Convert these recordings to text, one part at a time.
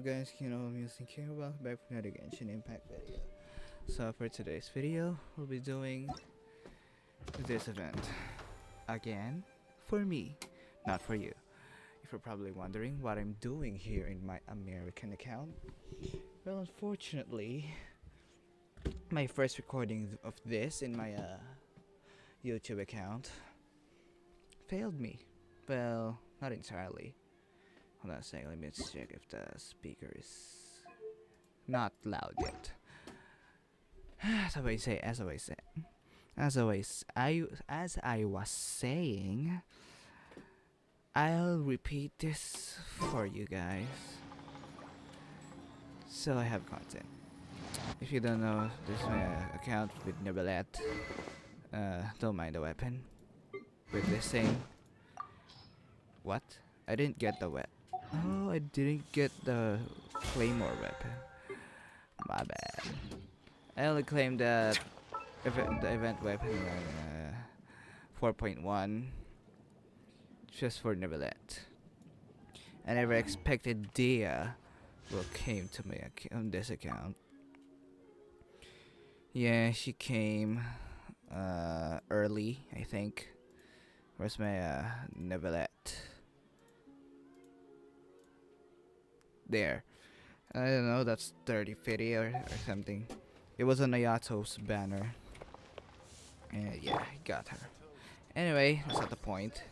Hello guys, Music here, welcome back for another Genshin Impact video. So for today's video, we'll be doing this event. Again, for me, not for you. If you're probably wondering what I'm doing here in my American account, well unfortunately, my first recording of this in my YouTube account failed me. Well, not entirely. Hold on a second, let me just check if the speaker is not loud yet. As I was saying, I'll repeat this for you guys. So I have content. If you don't know, this is my account with Nebelet. Don't mind the weapon. With this thing. What? I didn't get the weapon. Oh, I didn't get the claymore weapon. My bad. I only claimed the event weapon on 4.1 just for Neverland. I never expected Dia will came to me on this account. Yeah, she came early, I think. Where's my Neverland? There. I don't know, that's 3050 or something. It was on Ayato's banner. And yeah, I got her. Anyway, that's not the point.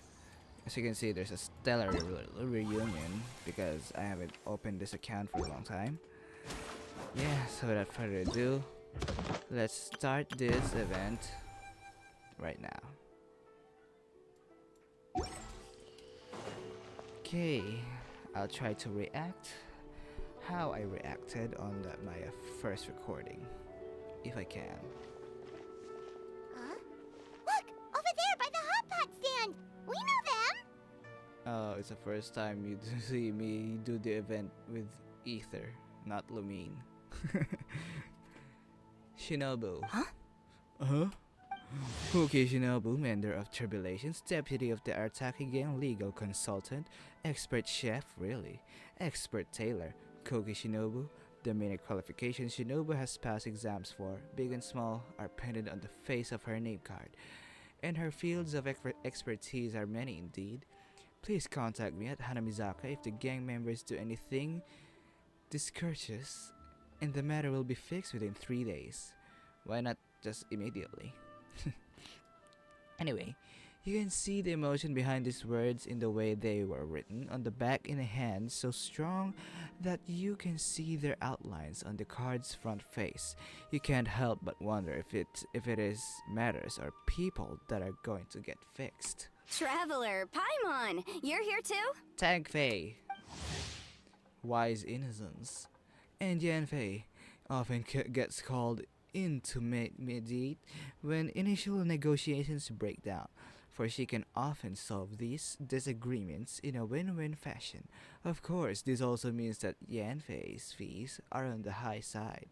As you can see, there's a stellar reunion because I haven't opened this account for a long time. Yeah, so without further ado, let's start this event right now. Okay, I'll try to react how I reacted on my first recording, if I can. Huh? Look! Over there by the hot pot stand! We know them! Oh, it's the first time you see me do the event with Ether, not Lumine. Shinobu. Huh? Uh-huh. Koki Shinobu, Mender of Tribulations, Deputy of the Arataki Gang, Legal Consultant, Expert Chef, really, Expert Tailor. Koki Shinobu, the main qualifications Shinobu has passed exams for, big and small, are painted on the face of her name card. And her fields of expertise are many indeed. Please contact me at Hanamizaka if the gang members do anything discourteous, and the matter will be fixed within 3 days. Why not just immediately? Anyway, you can see the emotion behind these words in the way they were written on the back in a hand so strong that you can see their outlines on the card's front face. You can't help but wonder if it is matters or people that are going to get fixed. Traveler, Paimon, you're here too? Tang Fei, wise innocence, and Yan Fei often gets called in to mediate when initial negotiations break down, for she can often solve these disagreements in a win-win fashion. Of course, this also means that Yan Fei's fees are on the high side,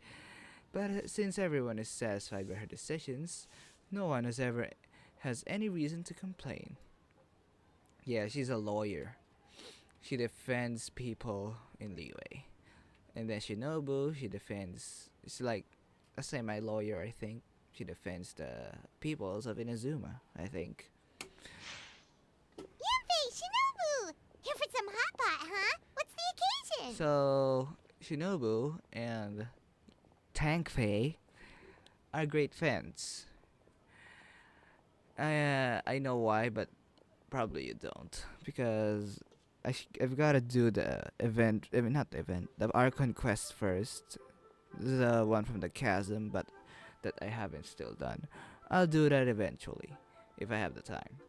but since everyone is satisfied by her decisions, no one has any reason to complain. Yeah, she's a lawyer. She defends people in leeway. And then Shinobu, it's like a semi-lawyer, I think. She defends the peoples of Inazuma, I think. Yanfei, Shinobu! Here for some hot pot, huh? What's the occasion? So, Shinobu and Tank Fei are great friends. I know why, but probably you don't. Because I've got to do the event, not the event, the Archon quest first. The one from the chasm, but that I haven't still done. I'll do that eventually, if I have the time.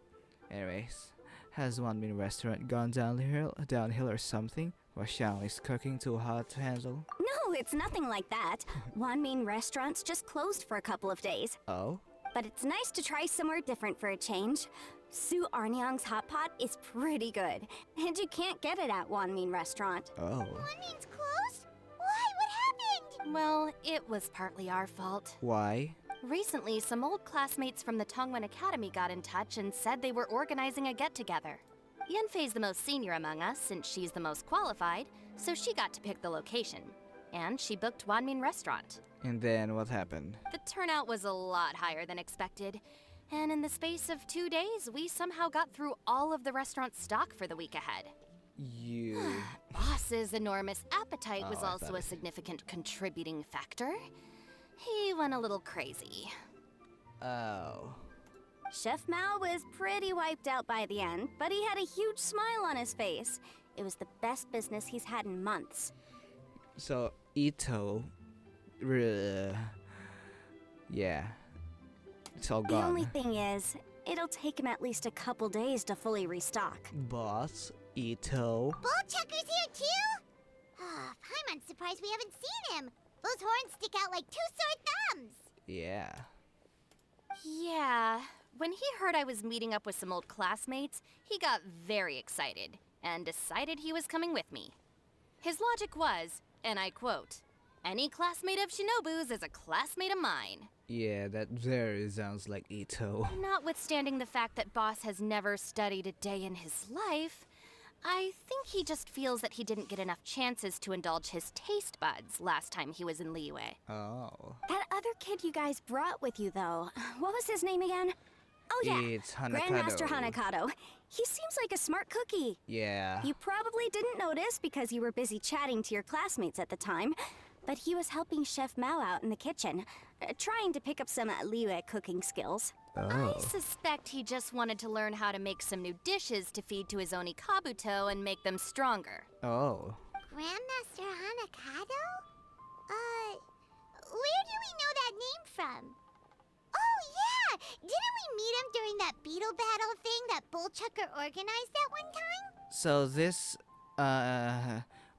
Anyways, has One Min restaurant gone downhill or something? Was Shanley's cooking too hot to handle? No, it's nothing like that. Wanmin Restaurant's just closed for a couple of days. Oh? But it's nice to try somewhere different for a change. Su Arnyang's hot pot is pretty good, and you can't get it at Wanmin Restaurant. Oh. Wanmin's closed? Why? What happened? Well, it was partly our fault. Why? Recently, some old classmates from the Tongwen Academy got in touch and said they were organizing a get-together. Yanfei's the most senior among us, since she's the most qualified, so she got to pick the location. And she booked Wanmin Restaurant. And then what happened? The turnout was a lot higher than expected. And in the space of 2 days, we somehow got through all of the restaurant's stock for the week ahead. You. Boss's enormous appetite was Oh, I also thought a it- significant contributing factor. He went a little crazy. Oh. Chef Mao was pretty wiped out by the end, but he had a huge smile on his face. It was the best business he's had in months. So Ito. Yeah. It's all The gone. only thing is, it'll take him at least a couple days to fully restock. Boss Ito. Bullchucker's here too? I'm surprised we haven't seen him. Those horns stick out like two sore thumbs. Yeah. Yeah, when he heard I was meeting up with some old classmates, he got very excited and decided he was coming with me. His logic was, and I quote, "Any classmate of Shinobu's is a classmate of mine." Yeah, that very sounds like Ito. Notwithstanding the fact that Boss has never studied a day in his life, I think he just feels that he didn't get enough chances to indulge his taste buds last time he was in Liyue. Oh. That other kid you guys brought with you, though, what was his name again? Oh, yeah. It's Hanakado. Grandmaster Hanakado. He seems like a smart cookie. Yeah. You probably didn't notice because you were busy chatting to your classmates at the time, but he was helping Chef Mao out in the kitchen, trying to pick up some Liyue cooking skills. Oh. I suspect he just wanted to learn how to make some new dishes to feed to his Oni Kabuto and make them stronger. Oh. Grandmaster Hanakado? Where do we know that name from? Oh, yeah! Didn't we meet him during that Beetle battle thing that Bullchucker organized that one time? So this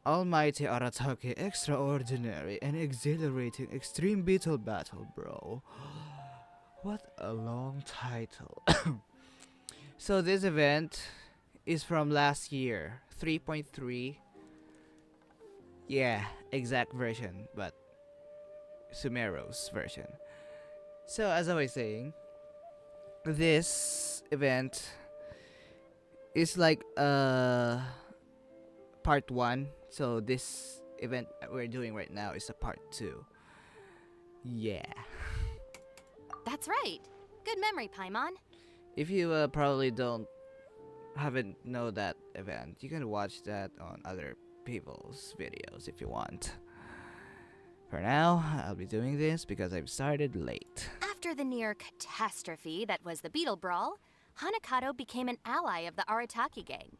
almighty Arataki extraordinary and exhilarating extreme Beetle battle, bro. What a long title. So this event is from last year, 3.3. Yeah, exact version, but Sumero's version. So as I was saying, this event is like part 1. So this event that we're doing right now is a part 2. Yeah. That's right. Good memory, Paimon. If you probably haven't know that event, you can watch that on other people's videos if you want. For now, I'll be doing this because I've started late. After the near catastrophe that was the Beetle Brawl, Hanakado became an ally of the Arataki gang.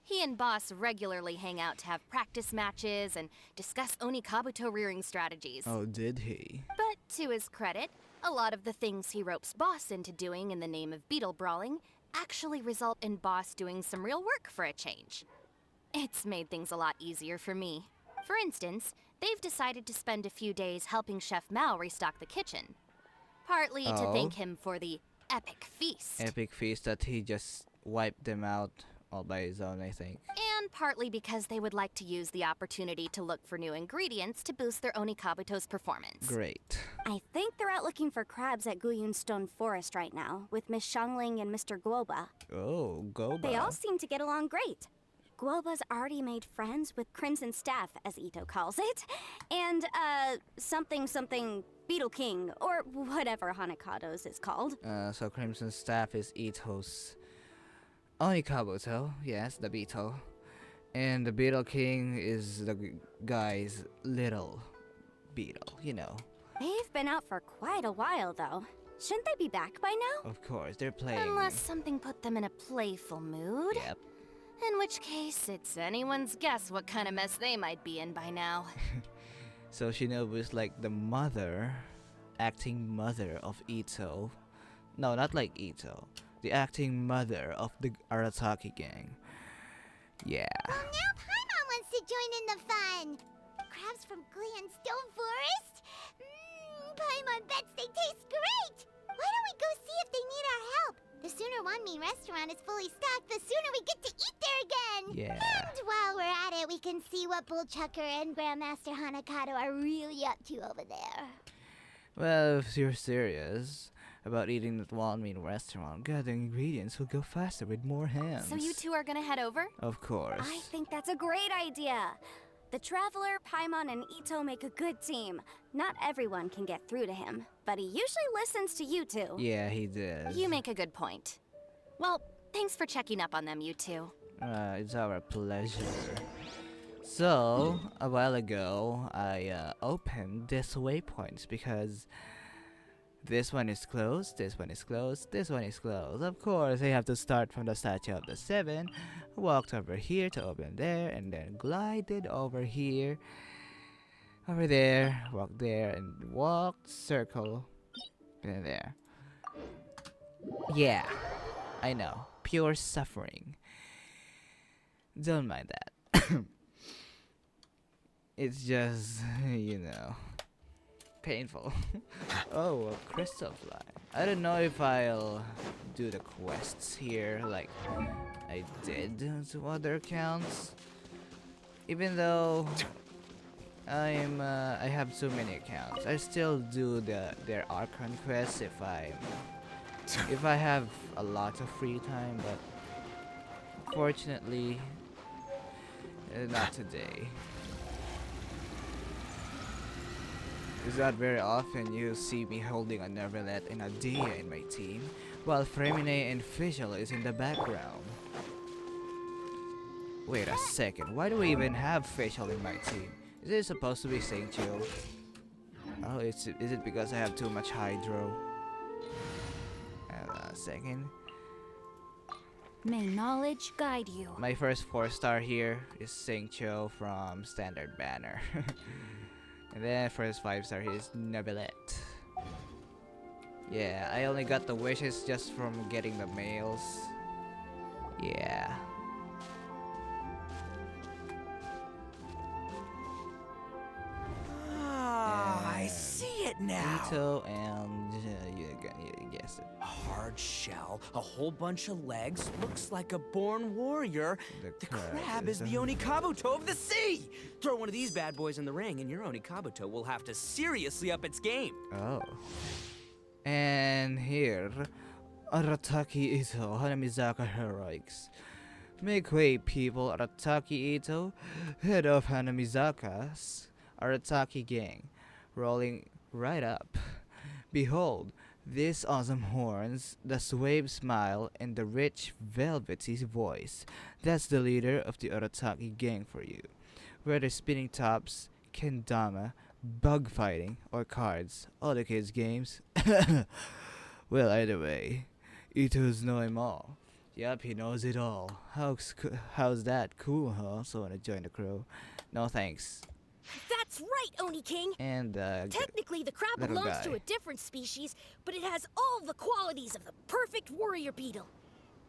He and Boss regularly hang out to have practice matches and discuss Oni Kabuto rearing strategies. Oh, did he? But to his credit, a lot of the things he ropes Boss into doing in the name of Beetle Brawling actually result in Boss doing some real work for a change. It's made things a lot easier for me. For instance, they've decided to spend a few days helping Chef Mao restock the kitchen. Partly to Oh. thank him for the epic feast. Epic feast that he just wiped them out all by his own, I think. And partly because they would like to use the opportunity to look for new ingredients to boost their Oni Kabuto's performance. Great. I think they're out looking for crabs at Guyun Stone Forest right now, with Miss Shangling and Mr. Guoba. Oh, Goba. They all seem to get along great. Guoba's already made friends with Crimson Staff, as Ito calls it, and, something Beetle King, or whatever Hanakado's is called. So Crimson Staff is Ito's Onikabuto, yes, the Beetle. And the Beetle King is the guy's little beetle, you know. They've been out for quite a while, though. Shouldn't they be back by now? Of course, they're playing. Unless something put them in a playful mood. Yep. In which case, it's anyone's guess what kind of mess they might be in by now. So Shinobu's like the acting mother of Ito. No, not like Ito. The acting mother of the Arataki gang. Yeah. Well, now Paimon wants to join in the fun. Crabs from Guyun Stone Forest? Paimon bets they taste great. Why don't we go see if they need our help? The sooner Wanmin Restaurant is fully stocked, the sooner we get to eat there again. Yeah. And while we're at it, we can see what Bullchucker and Grandmaster Hanakado are really up to over there. Well, if you're serious about eating at Wanmin Restaurant, gathering ingredients will go faster with more hands. So you two are gonna head over? Of course. I think that's a great idea. The Traveler, Paimon, and Ito make a good team. Not everyone can get through to him, but he usually listens to you two. Yeah, he does. You make a good point. Well, thanks for checking up on them, you two. It's our pleasure. So, a while ago, I opened this waypoints because this one is closed, this one is closed, this one is closed. Of course, I have to start from the Statue of the Seven, walked over here to open there, and then glided over here, over there, walked there, and walked, circle, and there. Yeah, I know, pure suffering. Don't mind that. It's just, painful. Oh, a crystal fly. I don't know if I'll do the quests here like I did to other accounts. Even though I have so many accounts, I still do their Archon quests if I have a lot of free time, but fortunately, not today. It's not very often you see me holding a Neverlet and a Dia in my team, while Fremine and Fischl is in the background. Wait a second, why do we even have Fischl in my team? Is it supposed to be Saint Chill? Oh, is it because I have too much Hydro? A second. May knowledge guide you. My first 4-star here is Saint-Cho from Standard Banner. And then first 5-star here is Neverlet. Yeah, I only got the wishes just from getting the mails. Yeah. I see it now. Beetle and you guessed it. A hard shell, a whole bunch of legs, looks like a born warrior. The crab is the Onikabuto of the sea! Throw one of these bad boys in the ring and your Onikabuto will have to seriously up its game. Oh. And here, Arataki Ito, Hanamizaka Heroics. Make way, people. Arataki Ito, head of Hanamizaka's Arataki gang, rolling right up. Behold, these awesome horns, the suave smile, and the rich, velvety voice. That's the leader of the Arataki gang for you. Whether spinning tops, kendama, bug fighting, or cards, all the kids' games. Well, either way, Ito's know him all. Yup, he knows it all. How's that? Cool, huh? So wanna join the crew? No thanks. That's right, Oni King! And Technically, the crab little belongs guy. to a different species, but it has all the qualities of the perfect warrior beetle.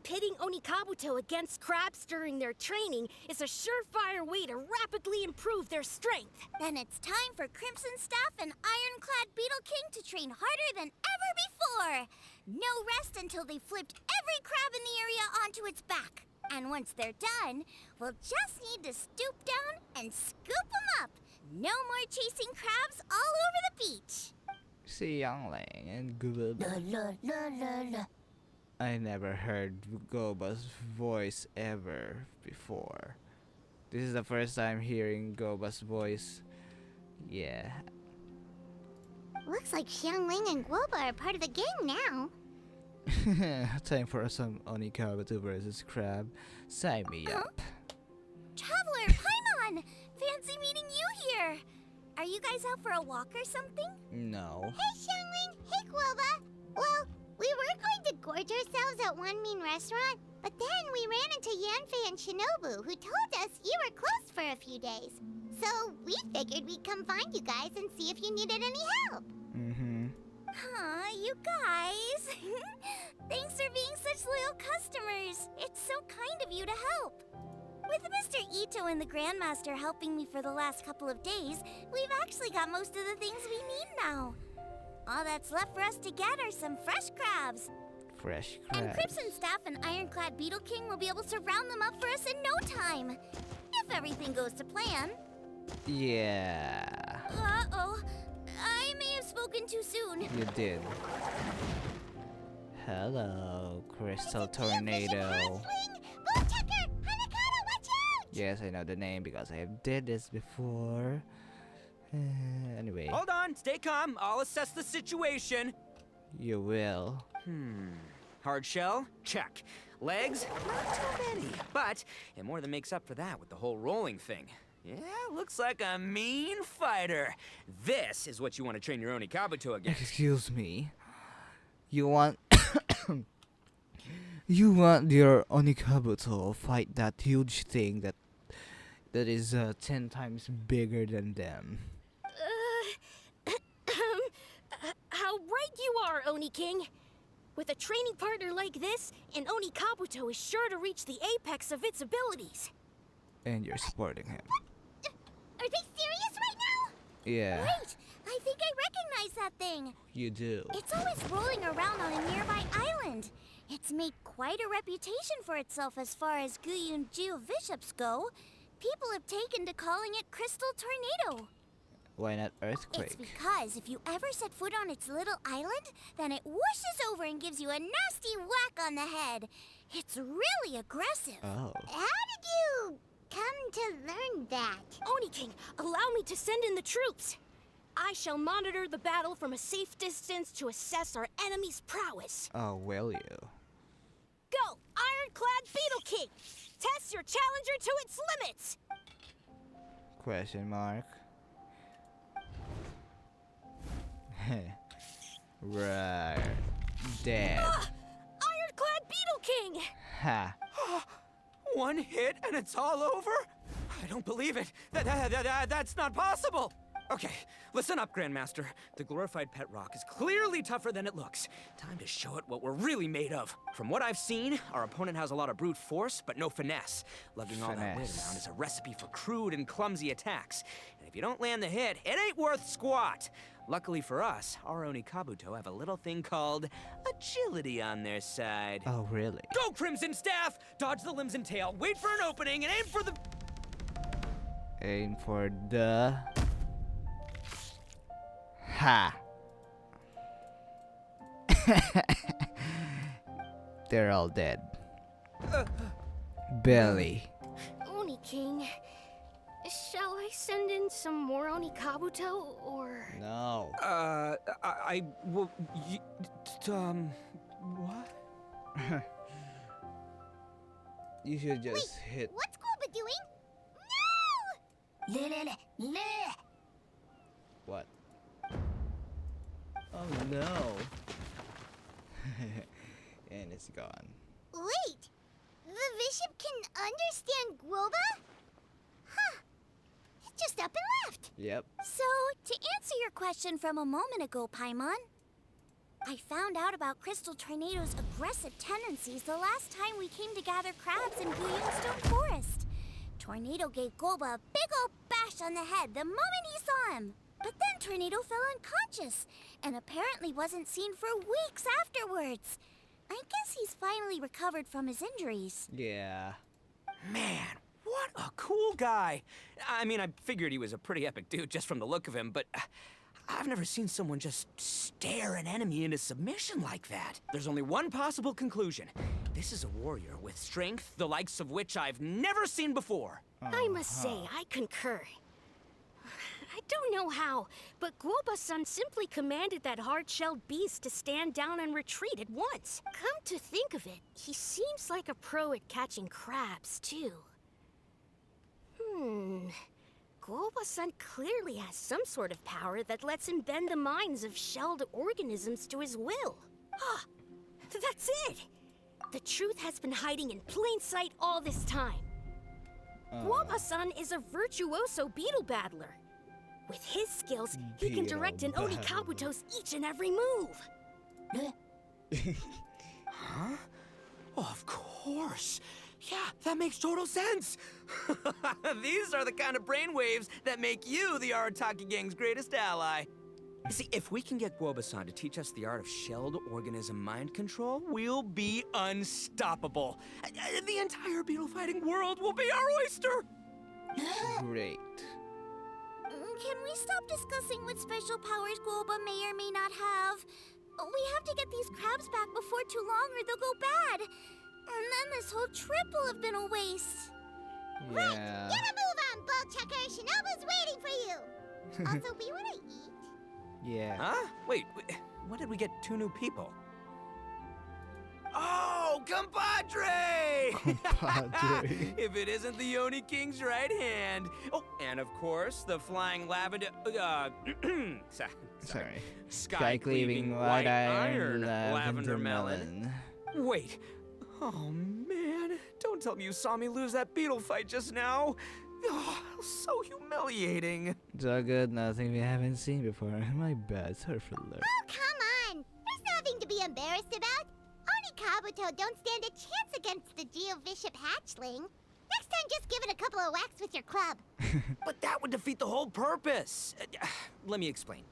Pitting Onikabuto against crabs during their training is a surefire way to rapidly improve their strength. Then it's time for Crimson Staff and Ironclad Beetle King to train harder than ever before. No rest until they've flipped every crab in the area onto its back. And once they're done, we'll just need to stoop down and scoop them up. No more chasing crabs all over the beach. see Youngling and Google. I never heard Goba's voice ever before. This is the first time hearing Goba's voice. Yeah. Looks like Xiangling and Guoba are part of the gang now. Time for some Onikabuto versus Crab. Sign me up. Traveler, Paimon! Fancy meeting you here. Are you guys out for a walk or something? No. Hey, Xiangling. Hey, Guoba. Well, we were going to gorge ourselves at one mean restaurant, but then we ran into Yanfei and Shinobu, who told us you were closed for a few days. So we figured we'd come find you guys and see if you needed any help. Mm-hmm. Aw, you guys. Thanks for being such loyal customers. It's so kind of you to help. With Mr. Ito and the Grandmaster helping me for the last couple of days, we've actually got most of the things we need now. All that's left for us to get are some fresh crabs. Fresh And crab. Crimson Staff and Ironclad Beetle King will be able to round them up for us in no time. If everything goes to plan. Yeah. Uh-oh. I may have spoken too soon. You did. Hello, Crystal Tornado. Bullchecker! Hanakata, watch out! Yes, I know the name because I have did this before. Anyway, Hold on, stay calm. I'll assess the situation. you will. Hard shell? Check. Legs? Not too many. But it more than makes up for that with the whole rolling thing. Yeah, looks like a mean fighter. This is what you want to train your Oni Kabuto against. Excuse me. You want you want your Onikabuto fight that huge thing that is 10 times bigger than them. How right you are, Oni King. With a training partner like this, an Oni Kabuto is sure to reach the apex of its abilities. And you're supporting him. Are they serious right now? Yeah, Wait, I think I recognize that thing. you do. It's always rolling around on a nearby island. It's made quite a reputation for itself as far as Guyun Bishops go. People have taken to calling it Crystal Tornado. Why not It's earthquake? because if you ever set foot on its little island, then it whooshes over and gives you a nasty whack on the head. It's really aggressive. Oh. How did you come to learn that? Oni King, allow me to send in the troops. I shall monitor the battle from a safe distance to assess our enemy's prowess. Oh, will you? Go, Ironclad Beetle King! Test your challenger to its limits! Question mark. Right. Dead. Ironclad Beetle King! Ha. One hit and it's all over? I don't believe it. That's not possible. Okay, listen up, Grandmaster. The glorified pet rock is clearly tougher than it looks. Time to show it what we're really made of. From what I've seen, our opponent has a lot of brute force, but no finesse. Lugging all that weight Finesse. around is a recipe for crude and clumsy attacks. And if you don't land the hit, it ain't worth squat. Luckily for us, our Oni Kabuto have a little thing called agility on their side. Oh, really? Go, Crimson Staff! Dodge the limbs and tail, wait for an opening, and aim for the... Aim for the... Ha. They're all dead. Belly. Oni King, shall I send in some more Oni Kabuto, or... No. Well, what? You should just hit. What's Guoba doing? No! What? Oh no. And it's gone. Wait! The bishop can understand Guoba? Huh. It just up and left. Yep. So, to answer your question from a moment ago, Paimon, I found out about Crystal Tornado's aggressive tendencies the last time we came to gather crabs in Stone Forest. Tornado gave Guoba a big ol' bash on the head the moment he saw him. But then Tornado fell unconscious and apparently wasn't seen for weeks afterwards. I guess he's finally recovered from his injuries. Yeah. Man, what a cool guy. I mean, I figured he was a pretty epic dude just from the look of him, but I've never seen someone just stare an enemy into submission like that. There's only one possible conclusion. This is a warrior with strength, the likes of which I've never seen before. I must say, I concur. I don't know how, but Guoba-san simply commanded that hard-shelled beast to stand down and retreat at once. Come to think of it, he seems like a pro at catching crabs, too. Guoba-san clearly has some sort of power that lets him bend the minds of shelled organisms to his will. Ah, that's it! The truth has been hiding in plain sight all this time. Guoba-san is a virtuoso beetle battler. With his skills, he can direct an Oni Kabuto's each and every move. Huh? Oh, of course. Yeah, that makes total sense. These are the kind of brainwaves that make you the Arataki gang's greatest ally. You see, if we can get Guoba-san to teach us the art of shelled organism mind control, we'll be unstoppable. The entire beetle fighting world will be our oyster. Great. Can we stop discussing what special powers Guoba may or may not have? We have to get these crabs back before too long or they'll go bad. And then this whole trip will have been a waste. Yeah. Get a move on, Ball Checker. Shinobu's waiting for you. Also, we want to eat. Yeah. Huh? Wait, when did we get 2 new people? Oh, compadre! Compadre. If it isn't the Oni King's right hand. Oh, and of course, the flying lavender. Sorry. Sky cleaving white iron lavender melon. melon. Wait. Oh, man. Don't tell me you saw me lose that beetle fight just now. Oh, so humiliating. It's all good, nothing we haven't seen before. My bad, sorry for the Oh, come on. There's nothing to be embarrassed about. Oni Kabuto don't stand a chance against the Geovishap hatchling. Next time, just give it a couple of whacks with your club. But that would defeat the whole purpose. Let me explain.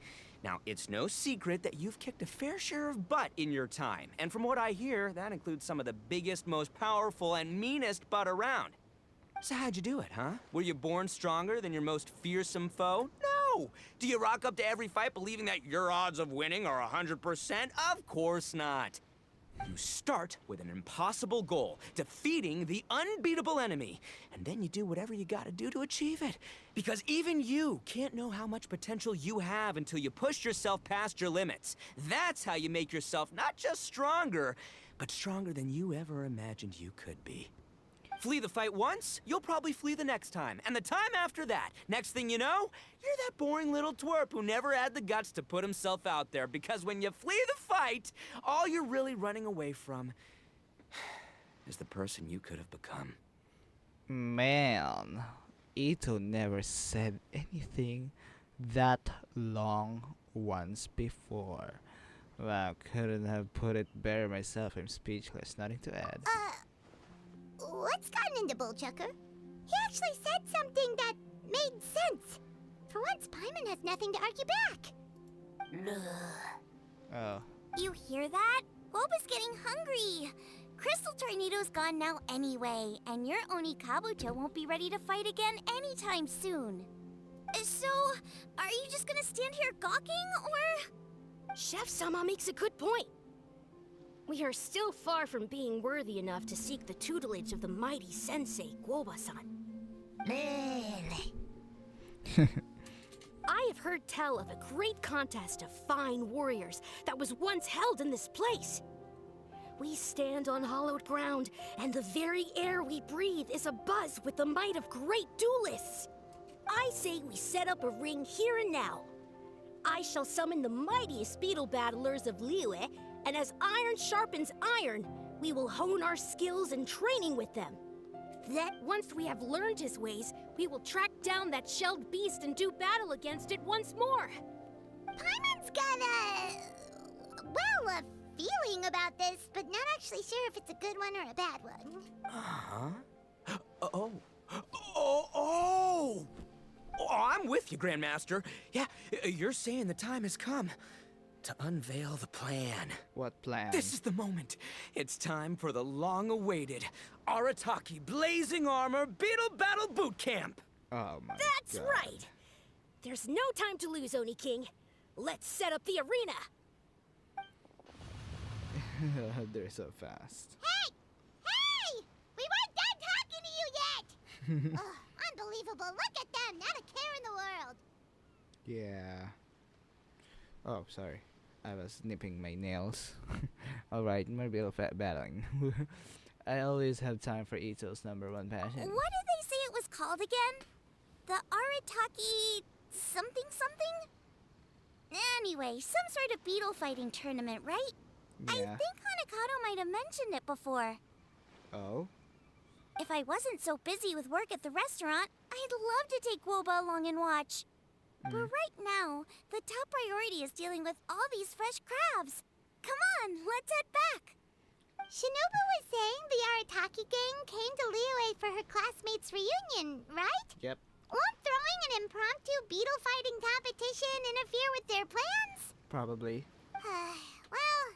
Now, it's no secret that you've kicked a fair share of butt in your time. And from what I hear, that includes some of the biggest, most powerful, and meanest butt around. So how'd you do it, huh? Were you born stronger than your most fearsome foe? No! Do you rock up to every fight believing that your odds of winning are 100%? Of course not. You start with an impossible goal, defeating the unbeatable enemy. And then you do whatever you gotta do to achieve it. Because even you can't know how much potential you have until you push yourself past your limits. That's how you make yourself not just stronger, but stronger than you ever imagined you could be. Flee the fight once, you'll probably flee the next time. And the time after that, next thing you know, you're that boring little twerp who never had the guts to put himself out there. Because when you flee the fight, all you're really running away from is the person you could have become. Man, Ito never said anything that long once before. Wow, couldn't have put it better myself. I'm speechless, nothing to add. What's gotten into Bullchucker? He actually said something that made sense. For once, Paimon has nothing to argue back. Oh, You hear that? Boba's getting hungry. Crystal Tornado's gone now anyway, and your Oni Kabuto won't be ready to fight again anytime soon. So, are you just gonna stand here gawking, or...? Chef-sama makes a good point. We are still far from being worthy enough to seek the tutelage of the mighty sensei, Guoba-san. I have heard tell of a great contest of fine warriors that was once held in this place. We stand on hallowed ground, and the very air we breathe is abuzz with the might of great duelists. I say we set up a ring here and now. I shall summon the mightiest beetle battlers of Liyue, and as iron sharpens iron, we will hone our skills and training with them. Then, once we have learned his ways, we will track down that shelled beast and do battle against it once more. Paimon's got a feeling about this, but not actually sure if it's a good one or a bad one. Huh? Oh, I'm with you, Grandmaster. Yeah, you're saying the time has come to unveil the plan. what plan? This is the moment. It's time for the long-awaited Arataki Blazing Armor Beetle Battle Boot Camp. Oh my That's God. right! There's no time to lose, Oni King. Let's set up the arena! They're so fast. Hey! Hey! We weren't done talking to you yet! Ugh, unbelievable. Look at them. Not a care in the world. Yeah. Oh, sorry. I was nipping my nails. Alright, more Beetle battling. I always have time for Ito's number one passion. What did they say it was called again? The Arataki something something? Anyway, some sort of beetle fighting tournament, right? I Yeah. think Hanakato might have mentioned it before. Oh? If I wasn't so busy with work at the restaurant, I'd love to take Woba along and watch. But right now, the top priority is dealing with all these fresh crabs. Come on, let's head back. Shinobu was saying the Arataki gang came to Liyue for her classmates' reunion, right? Yep. Won't throwing an impromptu beetle fighting competition interfere with their plans? Probably. Well,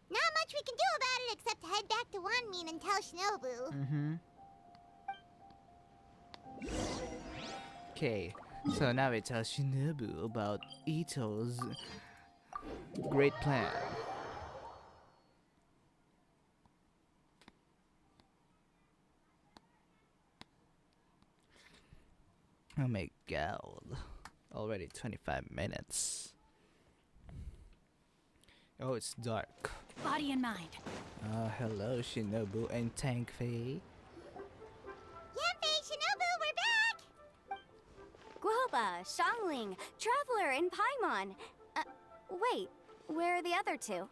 not much we can do about it except head back to Wanmin and tell Shinobu. Mm-hmm. Okay, so now we tell Shinobu about Ito's great plan. Oh my god. Already 25 minutes. Oh, it's dark. Body and mind. Hello, Shinobu and Tank Fei. Yanfei, Shinobu, we're back! Guoba, Xiangling, Traveler, and Paimon. Wait, where are the other two?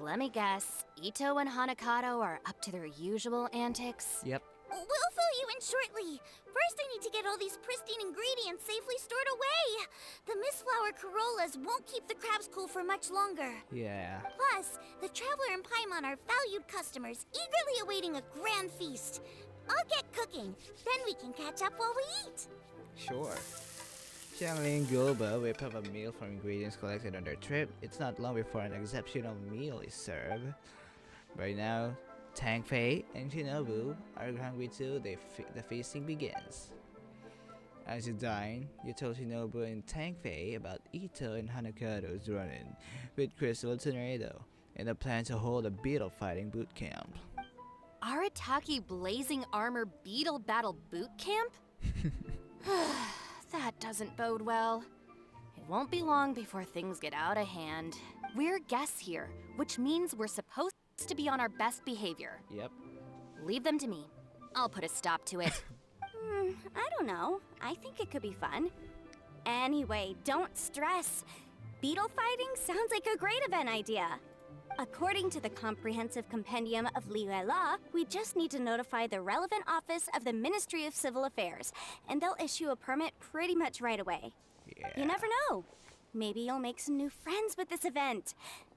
Let me guess. Ito and Hanakado are up to their usual antics. Yep. We'll fill you in shortly. First, I need to get all these pristine ingredients safely stored away. The Mistflower Corollas won't keep the crabs cool for much longer. Yeah. Plus, the Traveler and Paimon are valued customers, eagerly awaiting a grand feast. I'll get cooking, then we can catch up while we eat. Sure. Xiangling and Guoba whip up a meal from ingredients collected on their trip. It's not long before an exceptional meal is served. By now, Tank Fei and Shinobu are hungry too. The feasting begins. As you dine, you tell Shinobu and Tank Fei about Ito and Hanakado's run-in with Crystal Tornado and the plan to hold a Beetle fighting boot camp. Arataki Blazing Armor Beetle Battle Boot Camp? That doesn't bode well. It won't be long before things get out of hand. We're guests here, which means we're supposed to be on our best behavior. Yep. Leave them to me. I'll put a stop to it. I don't know. I think it could be fun. Anyway, don't stress. Beetle fighting sounds like a great event idea. According to the Comprehensive Compendium of Liyue Law, we just need to notify the relevant office of the Ministry of Civil Affairs, and they'll issue a permit pretty much right away. Yeah. You never know. Maybe you'll make some new friends with this event.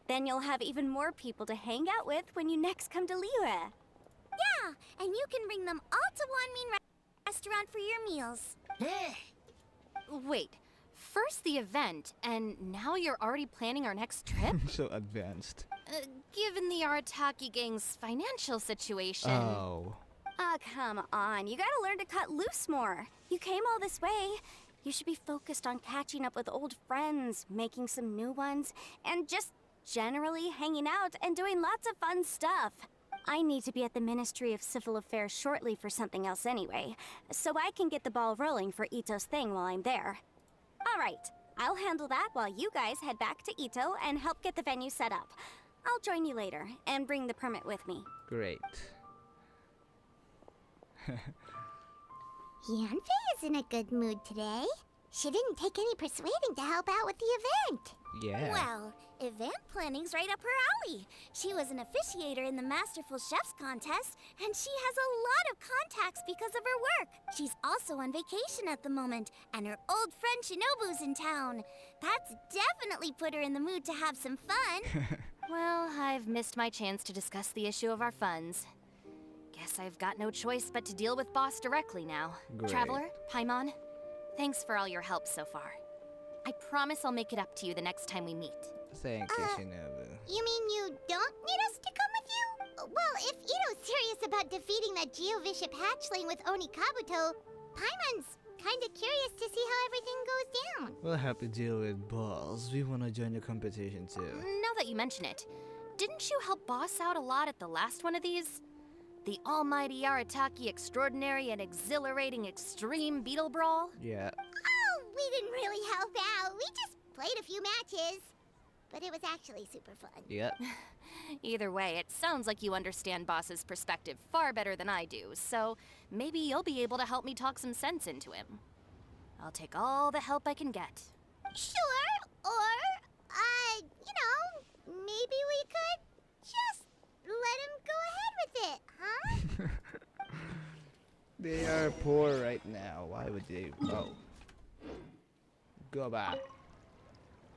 Then you'll have even more people to hang out with when you next come to Liyue. Yeah, and you can bring them all to Wanmin Restaurant for your meals. Wait, first the event, and now you're already planning our next trip? So advanced. Given the Arataki gang's financial situation... Oh. Ah, come on. You gotta learn to cut loose more. You came all this way. You should be focused on catching up with old friends, making some new ones, and just generally hanging out and doing lots of fun stuff. I need to be at the Ministry of Civil Affairs shortly for something else anyway, so I can get the ball rolling for Ito's thing while I'm there. All right, I'll handle that while you guys head back to Ito and help get the venue set up. I'll join you later and bring the permit with me. Great. Yanfei is in a good mood today. She didn't take any persuading to help out with the event. Yeah. Well, event planning's right up her alley. She was an officiator in the Masterful Chefs contest, and she has a lot of contacts because of her work. She's also on vacation at the moment, and her old friend Shinobu's in town. That's definitely put her in the mood to have some fun. Well, I've missed my chance to discuss the issue of our funds. Guess I've got no choice but to deal with Boss directly now. Great. Traveler, Paimon, thanks for all your help so far. I promise I'll make it up to you the next time we meet. Thank you, Shinobu. You mean you don't need us to come with you? Well, if Ito's serious about defeating that Geovicious hatchling with Oni Kabuto, Paimon's kinda curious to see how everything goes down. We'll have to deal with Balls. We want to join the competition too. Now that you mention it, didn't you help Boss out a lot at the last one of these? The almighty Arataki extraordinary and exhilarating extreme Beetle Brawl? Yeah. Oh, we didn't really help out. We just played a few matches. But it was actually super fun. Yep. Either way, it sounds like you understand Boss's perspective far better than I do, so maybe you'll be able to help me talk some sense into him. I'll take all the help I can get. Sure, or, maybe we could just let him go ahead with it, huh? They are poor right now. Why would they? Oh. Go back.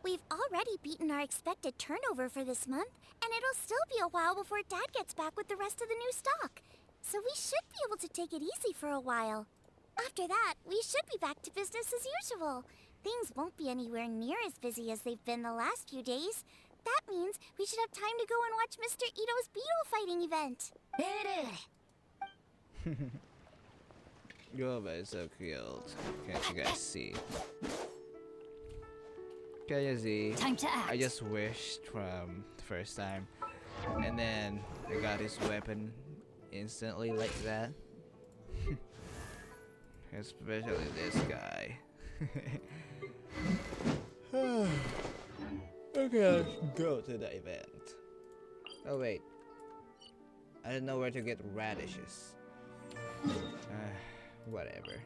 We've already beaten our expected turnover for this month, and it'll still be a while before Dad gets back with the rest of the new stock. So we should be able to take it easy for a while. After that, we should be back to business as usual. Things won't be anywhere near as busy as they've been the last few days. That means we should have time to go and watch Mr. Ito's Beetle fighting event. Gova is so cute. Can't you guys see? Can you see? Time to act. I just wished from the first time, and then I got his weapon instantly like that. Especially this guy. Okay, let's go to the event. Oh wait. I don't know where to get radishes. Whatever.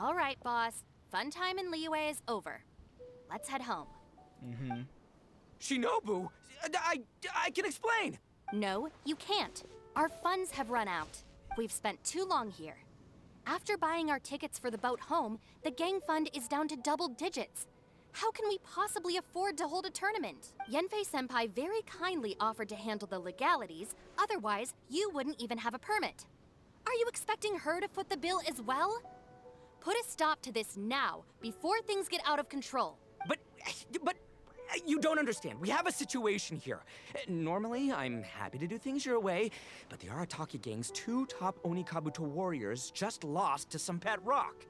All right, boss. Fun time in Liyue is over. Let's head home. Mm-hmm. Shinobu, I can explain. No, you can't. Our funds have run out. We've spent too long here. After buying our tickets for the boat home, the gang fund is down to double digits. How can we possibly afford to hold a tournament? Yenfei-senpai very kindly offered to handle the legalities, otherwise you wouldn't even have a permit. Are you expecting her to foot the bill as well? Put a stop to this now, before things get out of control. But you don't understand. We have a situation here. Normally, I'm happy to do things your way, but the Arataki gang's 2 top Oni Kabuto warriors just lost to some pet rock.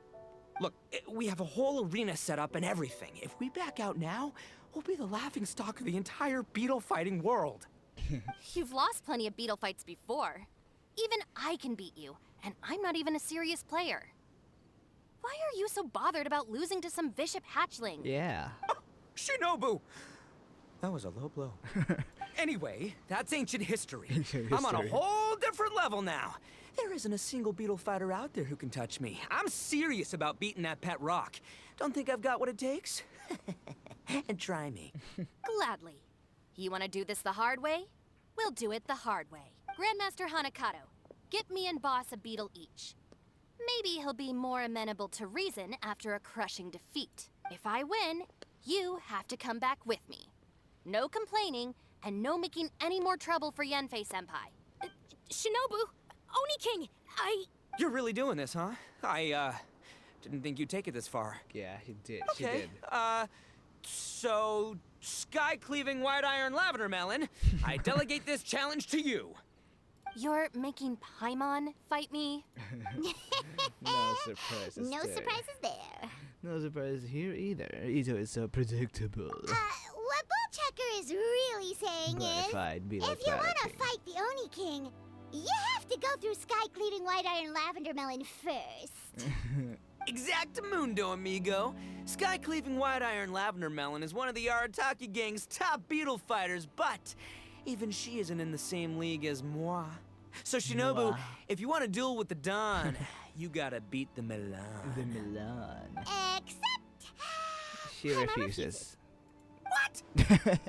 Look, we have a whole arena set up and everything. If we back out now, we'll be the laughingstock of the entire beetle fighting world. You've lost plenty of beetle fights before. Even I can beat you, and I'm not even a serious player. Why are you so bothered about losing to some bishop hatchling? Yeah. Shinobu! That was a low blow. Anyway, that's ancient history. I'm on a history. whole different level now. There isn't a single beetle fighter out there who can touch me. I'm serious about beating that pet rock. Don't think I've got what it takes? And try me. Gladly. You want to do this the hard way? We'll do it the hard way. Grandmaster Hanakato, get me and Boss a beetle each. Maybe he'll be more amenable to reason after a crushing defeat. If I win, you have to come back with me. No complaining, and no making any more trouble for Yenfei-senpai. Shinobu, Oni King, You're really doing this, huh? I didn't think you'd take it this far. Yeah, he did. She Okay, did. so sky-cleaving white-iron lavender melon, I delegate this challenge to you. You're making Paimon fight me? No surprises. No there. surprises there. No surprises here either. Ito is so predictable. What Bullchecker is really saying is, Bonafide beetle if you want to fighting. fight the Oni King, you have to go through sky-cleaving white-iron lavender melon first. Exactamundo, amigo. Sky-cleaving white-iron lavender melon is one of the Arataki gang's top beetle fighters, but even she isn't in the same league as moi. So Shinobu, Moi. if you want to duel with the Don, you gotta beat the Milan. The Milan. Except... She Paimon refuses. What? Even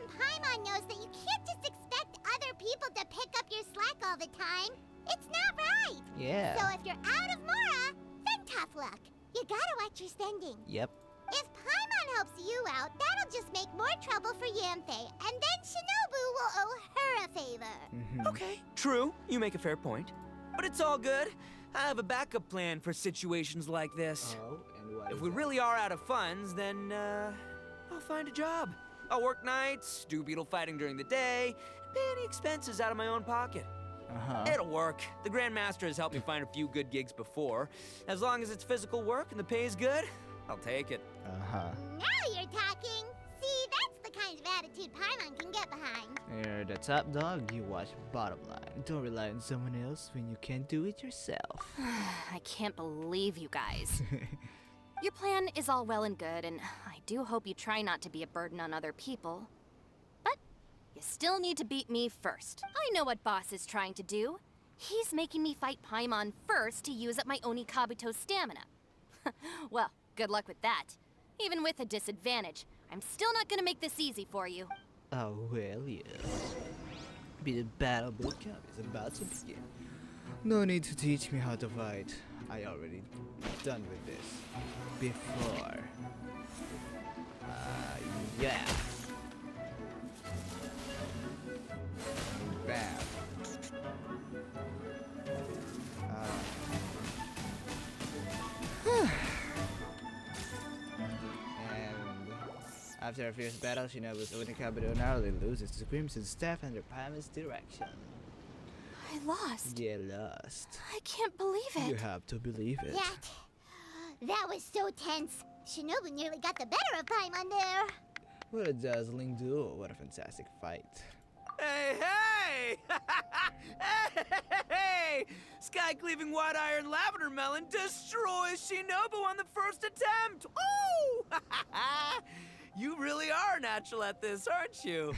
Paimon knows that you can't just expect other people to pick up your slack all the time. It's not right. Yeah. So if you're out of Mora, then tough luck. You gotta watch your spending. Yep. If Paimon helps you out, that'll just make more trouble for Yanfei, and then Shinobu will owe her a favor. Mhm. Okay, true. You make a fair point. But it's all good. I have a backup plan for situations like this. Oh, and what If is we that? really are out of funds, then, I'll find a job. I'll work nights, do beetle fighting during the day, and pay any expenses out of my own pocket. Uh-huh. It'll work. The Grandmaster has helped me find a few good gigs before. As long as it's physical work and the pay's good, I'll take it. Uh-huh. Now you're talking. See, that's the kind of attitude Paimon can get behind. You're the top dog, you watch bottom line. Don't rely on someone else when you can't do it yourself. I can't believe you guys. Your plan is all well and good, and I do hope you try not to be a burden on other people. But you still need to beat me first. I know what Boss is trying to do. He's making me fight Paimon first to use up my Oni Kabuto stamina. Well, good luck with that. Even with a disadvantage, I'm still not gonna make this easy for you. Oh, well, yes. The battle boot camp is about to begin. No need to teach me how to fight. I already done with this before. Yeah. Bam. And after a fierce battle, Shinobu's Oni Kabuto narrowly loses to Crimson Staff under Paimon's direction. I lost. You lost. I can't believe it. You have to believe it. That was so tense. Shinobu nearly got the better of Paimon there. What a dazzling duo. What a fantastic fight. Hey, hey! Hey! Sky Cleaving White Iron Lavender Melon destroys Shinobu on the first attempt! Ooh! You really are natural at this, aren't you?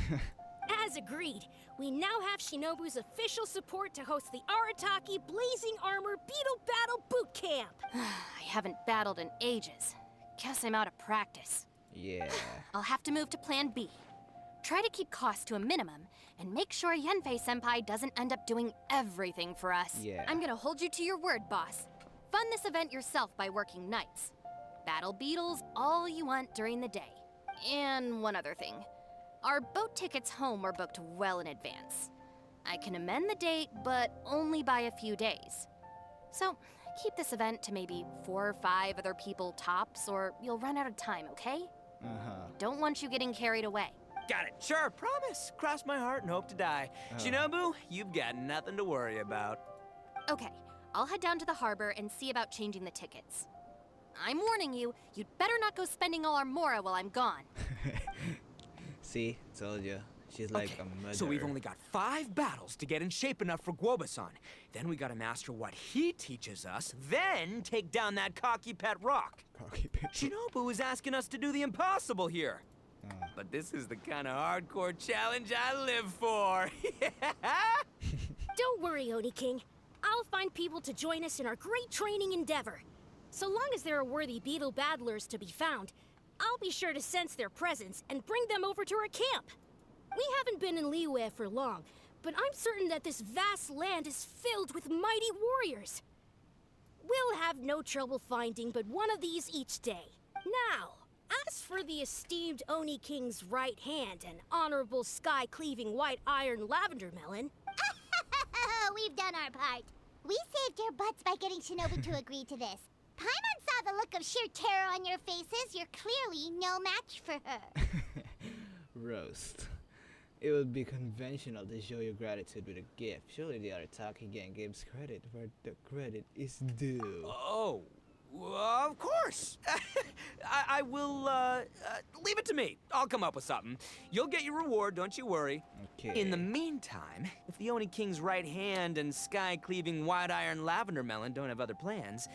As agreed, we now have Shinobu's official support to host the Arataki Blazing Armor Beetle Battle Boot Camp. I haven't battled in ages. Guess I'm out of practice. Yeah. I'll have to move to Plan B. Try to keep costs to a minimum, and make sure Yenfei-senpai doesn't end up doing everything for us. Yeah. I'm gonna hold you to your word, boss. Fund this event yourself by working nights. Battle beetles all you want during the day. And one other thing. Our boat tickets home were booked well in advance. I can amend the date, but only by a few days. So, keep this event to maybe 4 or 5 other people tops, or you'll run out of time, okay? Don't want you getting carried away. Got it. Sure, promise. Cross my heart and hope to die. Shinobu, you've got nothing to worry about. Okay, I'll head down to the harbor and see about changing the tickets. I'm warning you, you'd better not go spending all our mora while I'm gone. See, told you. She's like a mother. So we've only got 5 battles to get in shape enough for Guoba-san. Then we gotta master what he teaches us, then take down that cocky pet rock. Cocky pet. Shinobu is asking us to do the impossible here. But this is the kind of hardcore challenge I live for. Don't worry, Oni King. I'll find people to join us in our great training endeavor. So long as there are worthy beetle battlers to be found, I'll be sure to sense their presence and bring them over to our camp. We haven't been in Liyue for long, but I'm certain that this vast land is filled with mighty warriors. We'll have no trouble finding but one of these each day. Now, as for the esteemed Oni King's right hand and honorable sky-cleaving white iron lavender melon... We've done our part. We saved your butts by getting Shinobu to agree to this. Paimon saw the look of sheer terror on your faces. You're clearly no match for her. Roast. It would be conventional to show your gratitude with a gift. Surely the Arataki gang gives credit where the credit is due. Oh, of course. I will, leave it to me. I'll come up with something. You'll get your reward, don't you worry. Okay. In the meantime, if the Oni King's right hand and sky-cleaving white iron lavender melon don't have other plans,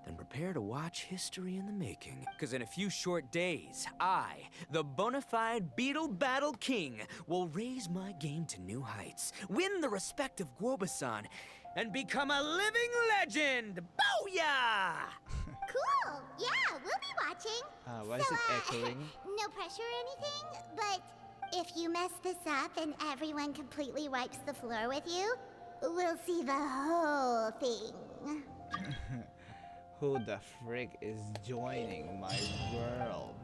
then prepare to watch history in the making. Because in a few short days, I, the bona fide Beetle Battle King, will raise my game to new heights, win the respect of Guoba-san, and become a living legend! Booyah! Cool. Yeah, we'll be watching. Why is it echoing? No pressure or anything, but if you mess this up and everyone completely wipes the floor with you, we'll see the whole thing. Who the frick is joining my world?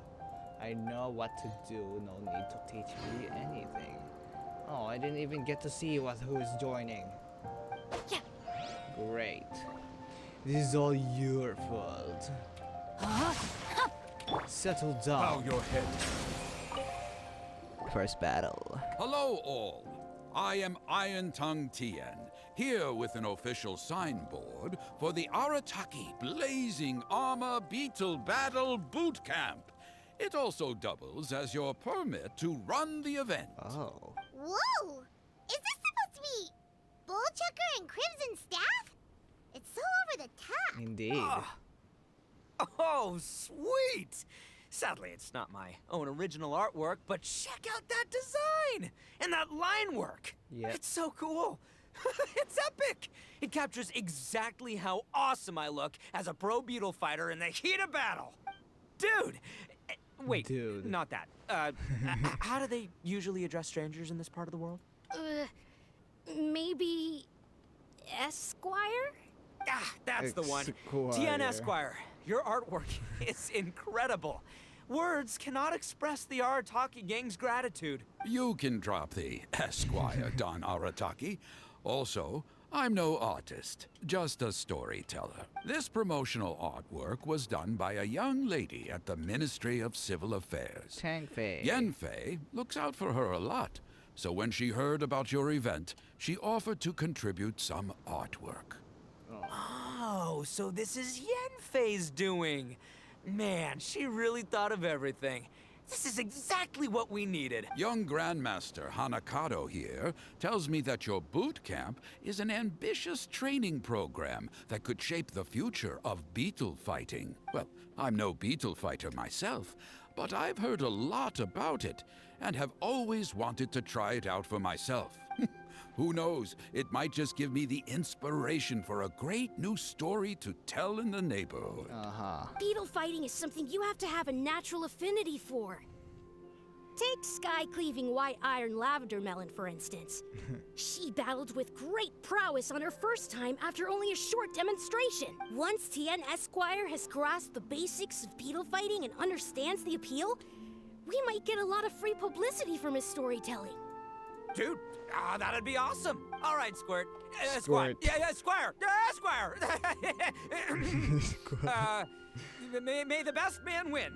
I know what to do, no need to teach me anything. Oh, I didn't even get to see who is joining. Yeah. Great. This is all your fault. Settle Bow down. your head. First battle. Hello, all. I am Iron Tongue Tien, here with an official signboard for the Arataki Blazing Armor Beetle Battle Boot Camp. It also doubles as your permit to run the event. Oh. Whoa! Is this supposed to be Bullchucker and Crimson Staff? It's so over the top. Indeed. Oh, sweet! Sadly, it's not my own original artwork, but check out that design! And that line work! Yep. It's so cool! It's epic! It captures exactly how awesome I look as a pro beetle fighter in the heat of battle! Dude! Wait, Dude. not that. How do they usually address strangers in this part of the world? Maybe... Esquire? Ah, that's the one. Esquire. Tien Esquire, your artwork is incredible. Words cannot express the Arataki gang's gratitude. You can drop the Esquire, Don Arataki. Also, I'm no artist, just a storyteller. This promotional artwork was done by a young lady at the Ministry of Civil Affairs. Tankfei. Yenfei looks out for her a lot, so when she heard about your event, she offered to contribute some artwork. Oh, so this is Yenfei's doing. Man, she really thought of everything. This is exactly what we needed. Young Grandmaster Hanakado here tells me that your boot camp is an ambitious training program that could shape the future of beetle fighting. Well, I'm no beetle fighter myself, but I've heard a lot about it and have always wanted to try it out for myself. Who knows, it might just give me the inspiration for a great new story to tell in the neighborhood. Beetle fighting is something you have to have a natural affinity for. Take sky-cleaving white iron lavender melon, for instance. She battled with great prowess on her first time after only a short demonstration. Once Tien Esquire has grasped the basics of beetle fighting and understands the appeal, we might get a lot of free publicity from his storytelling. Dude, that'd be awesome. All right, Squirt. Squirt. Yeah, Squire. Squire. May the best man win.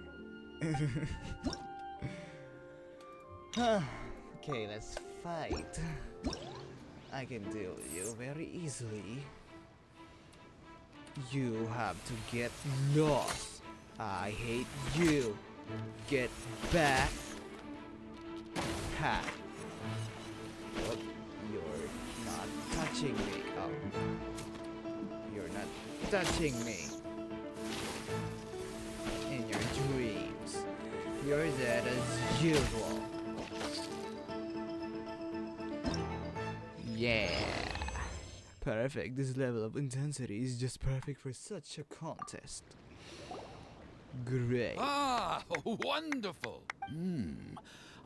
Okay, let's fight. I can deal with you very easily. You have to get lost. I hate you. Get back. Ha. What? You're not touching me. Oh. You're not touching me. In your dreams. You're dead as usual. Yeah. Perfect. This level of intensity is just perfect for such a contest. Great. Ah, wonderful.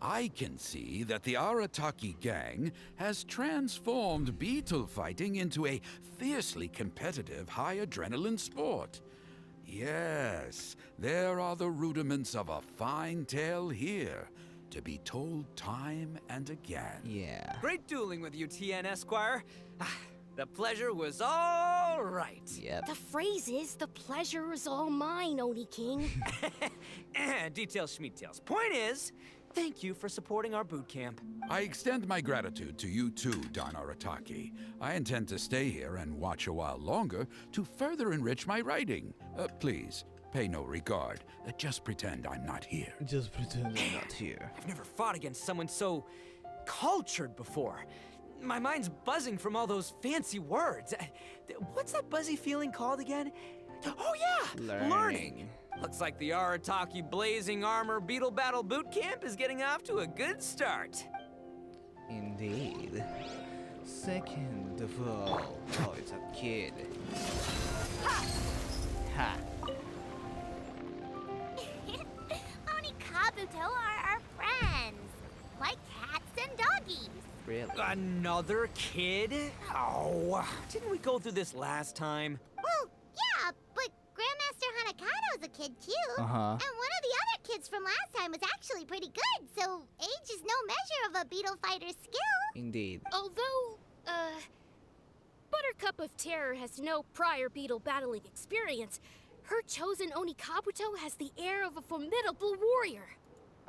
I can see that the Arataki gang has transformed beetle fighting into a fiercely competitive high adrenaline sport. Yes, there are the rudiments of a fine tale here, to be told time and again. Yeah. Great dueling with you, Tien Esquire. The pleasure was all right. Yep. The phrase is, the pleasure is all mine, Oni King. Details, schmeetails. Point is, thank you for supporting our boot camp. I extend my gratitude to you too, Don Arataki. I intend to stay here and watch a while longer to further enrich my writing. Please, pay no regard. Just pretend I'm not here. Just pretend I'm not here. I've never fought against someone so cultured before. My mind's buzzing from all those fancy words. What's that buzzy feeling called again? Oh yeah, learning. Looks like the Arataki Blazing Armor Beetle Battle Boot Camp is getting off to a good start. Indeed. Second of all, oh, it's a kid. Ha! Oni Kabuto are our friends, like cats and doggies. Really? Another kid? Oh, didn't we go through this last time? Well, yeah, but Grandmaster Hanakado's a kid too. Uh-huh. And one of the other kids from last time was actually pretty good, so age is no measure of a beetle fighter's skill. Indeed. Although, Buttercup of Terror has no prior beetle battling experience, her chosen Oni Kabuto has the air of a formidable warrior.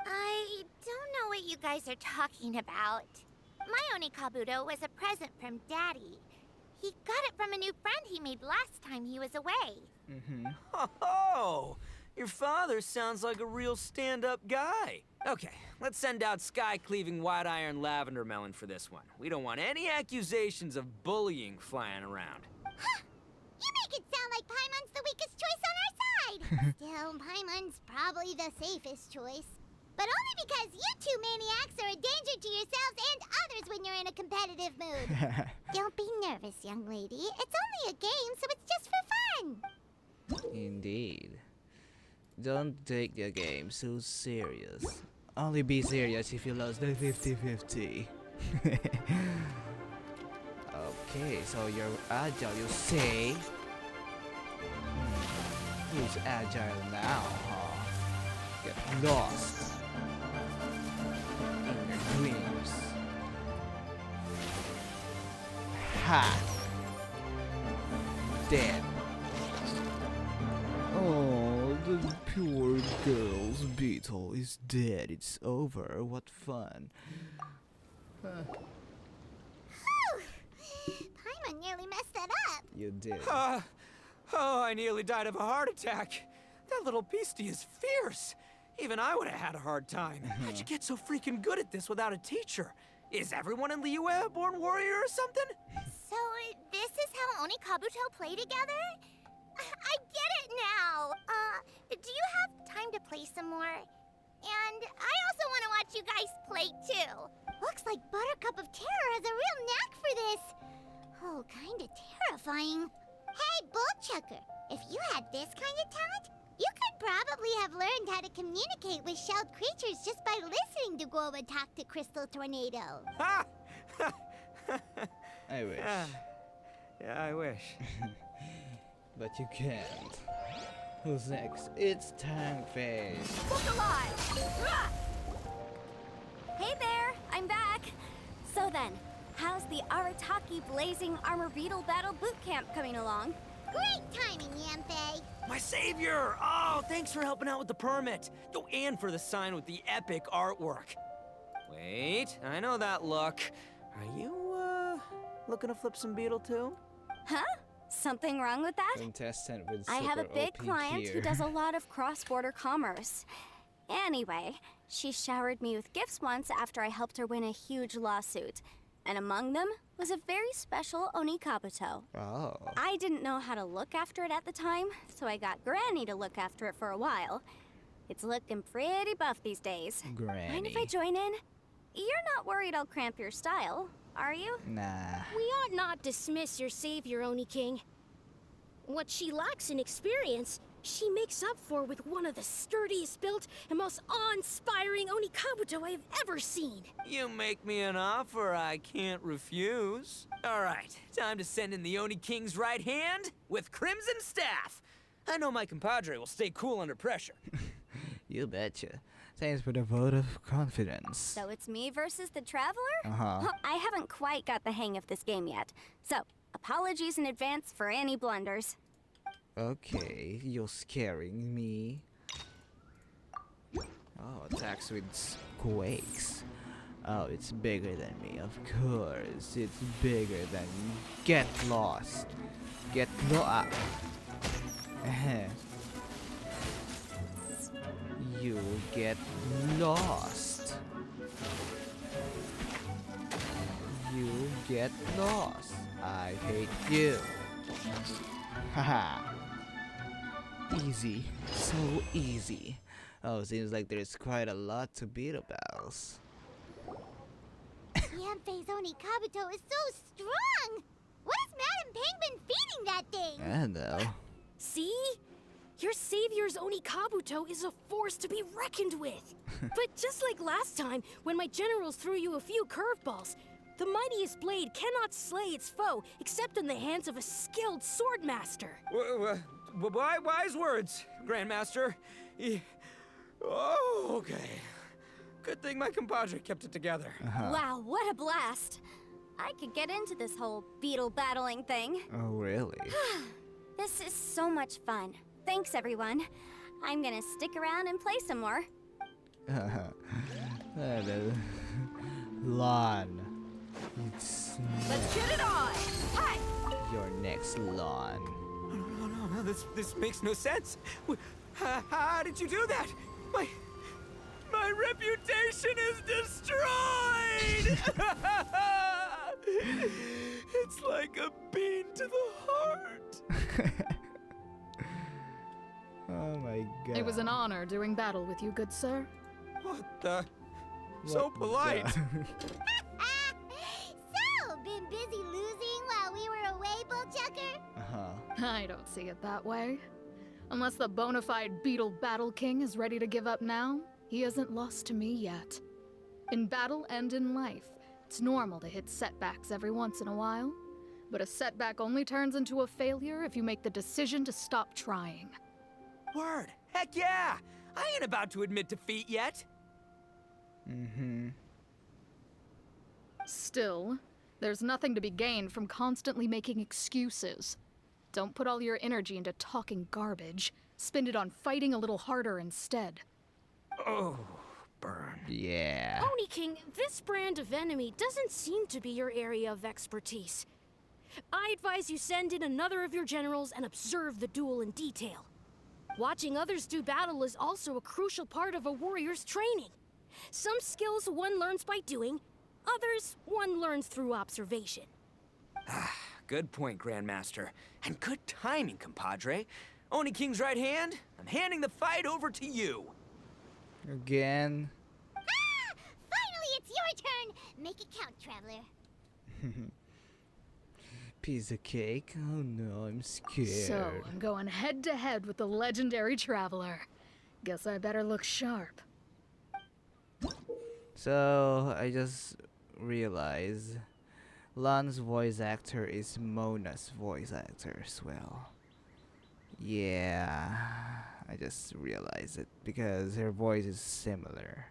I don't know what you guys are talking about. My Oni Kabuto was a present from Daddy. He got it from a new friend he made last time he was away. Mm-hmm. Oh, your father sounds like a real stand-up guy. Okay, let's send out sky-cleaving white iron lavender melon for this one. We don't want any accusations of bullying flying around. Huh! You make it sound like Paimon's the weakest choice on our side. Still, Paimon's probably the safest choice. But only because you two maniacs are a danger to yourselves and others when you're in a competitive mood. Don't be nervous, young lady. It's only a game, so it's just for fun. Indeed. Don't take the game so serious. Only be serious if you lose the 50-50. Okay, so you're agile, you say? Who's agile now, huh? Get lost in your dreams. Ha! Dead. Oh, the poor girl's beetle is dead. It's over. What fun. Paimon nearly messed that up. You did. Oh, I nearly died of a heart attack. That That little beastie is fierce. Even I would have had a hard time. How'd you get so freaking good at this without a teacher? Is everyone in Liyue a born warrior or something? So, this is how Oni Kabuto play together? I get it now. Do you have time to play some more? And I also want to watch you guys play too. Looks like Buttercup of Terror has a real knack for this. Oh, kinda terrifying. Hey, Bullchucker, if you had this kind of talent, you could probably have learned how to communicate with shelled creatures just by listening to Guoba talk to Crystal Tornado. Ha! I wish. Yeah, I wish. But you can't. Who's next? It's Tank Face. Look alive! Rah! Hey there, I'm back. So then, how's the Arataki Blazing Armor Beetle Battle Boot Camp coming along? Great timing, Yanfei. My savior! Oh, thanks for helping out with the permit. Oh, and for the sign with the epic artwork. Wait, I know that look. Are you, looking to flip some Beetle too? Huh? Something wrong with that? Contestant with I have a super big OP client gear. who does a lot of cross-border commerce. Anyway, she showered me with gifts once after I helped her win a huge lawsuit. And among them was a very special Oni Kabuto. Oh. I didn't know how to look after it at the time, so I got Granny to look after it for a while. It's looking pretty buff these days. Granny. Mind if I join in? You're not worried I'll cramp your style, are you? Nah. We ought not dismiss your savior, Oni King. What she lacks in experience, she makes up for with one of the sturdiest built and most awe-inspiring Oni Kabuto I have ever seen. You make me an offer I can't refuse. All right, time to send in the Oni King's right hand with Crimson Staff. I know my compadre will stay cool under pressure. You betcha. Thanks for the vote of confidence. So it's me versus the Traveler? Uh-huh. I haven't quite got the hang of this game yet, so apologies in advance for any blunders. Okay, you're scaring me. Oh, attacks with quakes. Oh, it's bigger than me, of course. It's bigger than me. Get lost. Get lost. You get lost. You get lost. I hate you. Haha. Easy. So easy. Oh, seems like there's quite a lot to beat about. Yanfei's Oni Kabuto is so strong! What is Madam Penguin feeding that thing? I know. See? Your savior's Oni Kabuto is a force to be reckoned with. But just like last time, when my generals threw you a few curveballs, the mightiest blade cannot slay its foe except in the hands of a skilled swordmaster. Wise words, Grandmaster. Oh, okay. Good thing my compadre kept it together. Wow, what a blast! I could get into this whole beetle battling thing. Oh, really? This is so much fun. Thanks, everyone. I'm gonna stick around and play some more. Lon. It's Let's get it on! Hi! your next Lon. No, this makes no sense. How did you do that? My reputation is destroyed! It's like a bean to the heart. Oh my god. It was an honor doing battle with you, good sir. What the? So What polite. the- So, been busy losing while we were away, Bullchucker? Uh-huh. I don't see it that way. Unless the bona fide Beetle Battle King is ready to give up now, he hasn't lost to me yet. In battle and in life, it's normal to hit setbacks every once in a while, but a setback only turns into a failure if you make the decision to stop trying. Word. Heck yeah! I ain't about to admit defeat yet. Mm-hmm. Still, there's nothing to be gained from constantly making excuses. Don't put all your energy into talking garbage. Spend it on fighting a little harder instead. Oh, burn. Yeah. Oni King, this brand of enemy doesn't seem to be your area of expertise. I advise you send in another of your generals and observe the duel in detail. Watching others do battle is also a crucial part of a warrior's training. Some skills one learns by doing, others one learns through observation. Good point, Grandmaster. And good timing, compadre. Oni King's right hand, I'm handing the fight over to you. Again. Ah! Finally, it's your turn! Make it count, Traveler. Piece of cake? Oh no, I'm scared. So, I'm going head to head with the legendary Traveler. Guess I better look sharp. So, I just realized Lan's voice actor is Mona's voice actor as well. Yeah, I just realized it because her voice is similar.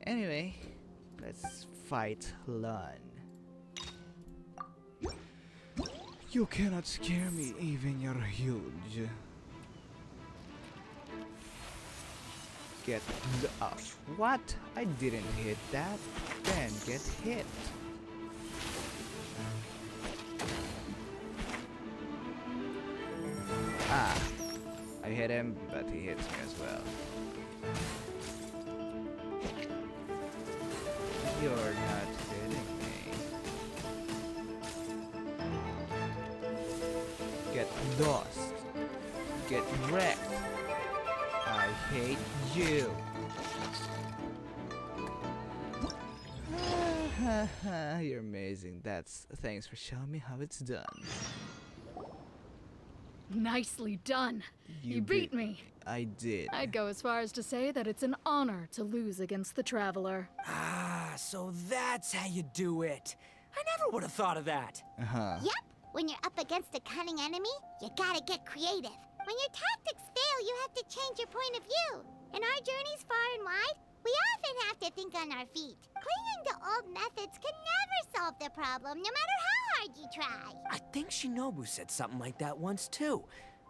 Anyway, let's fight Lan. You cannot scare me, even you're huge. Get up. What? I didn't hit that. Then get hit. Ah, I hit him, but he hits me as well. You're not hitting me. Get lost. Get wrecked. I hate you. You're amazing. Thanks for showing me how it's done. Nicely done. You beat me. I did. I'd go as far as to say that it's an honor to lose against the Traveler. Ah, so that's how you do it. I never would have thought of that. Uh-huh. Yep, when you're up against a cunning enemy, you gotta get creative. When your tactics fail, you have to change your point of view. In our journeys far and wide, we often have to think on our feet. Clinging to old methods can never solve the problem, no matter how hard you try. I think Shinobu said something like that once too.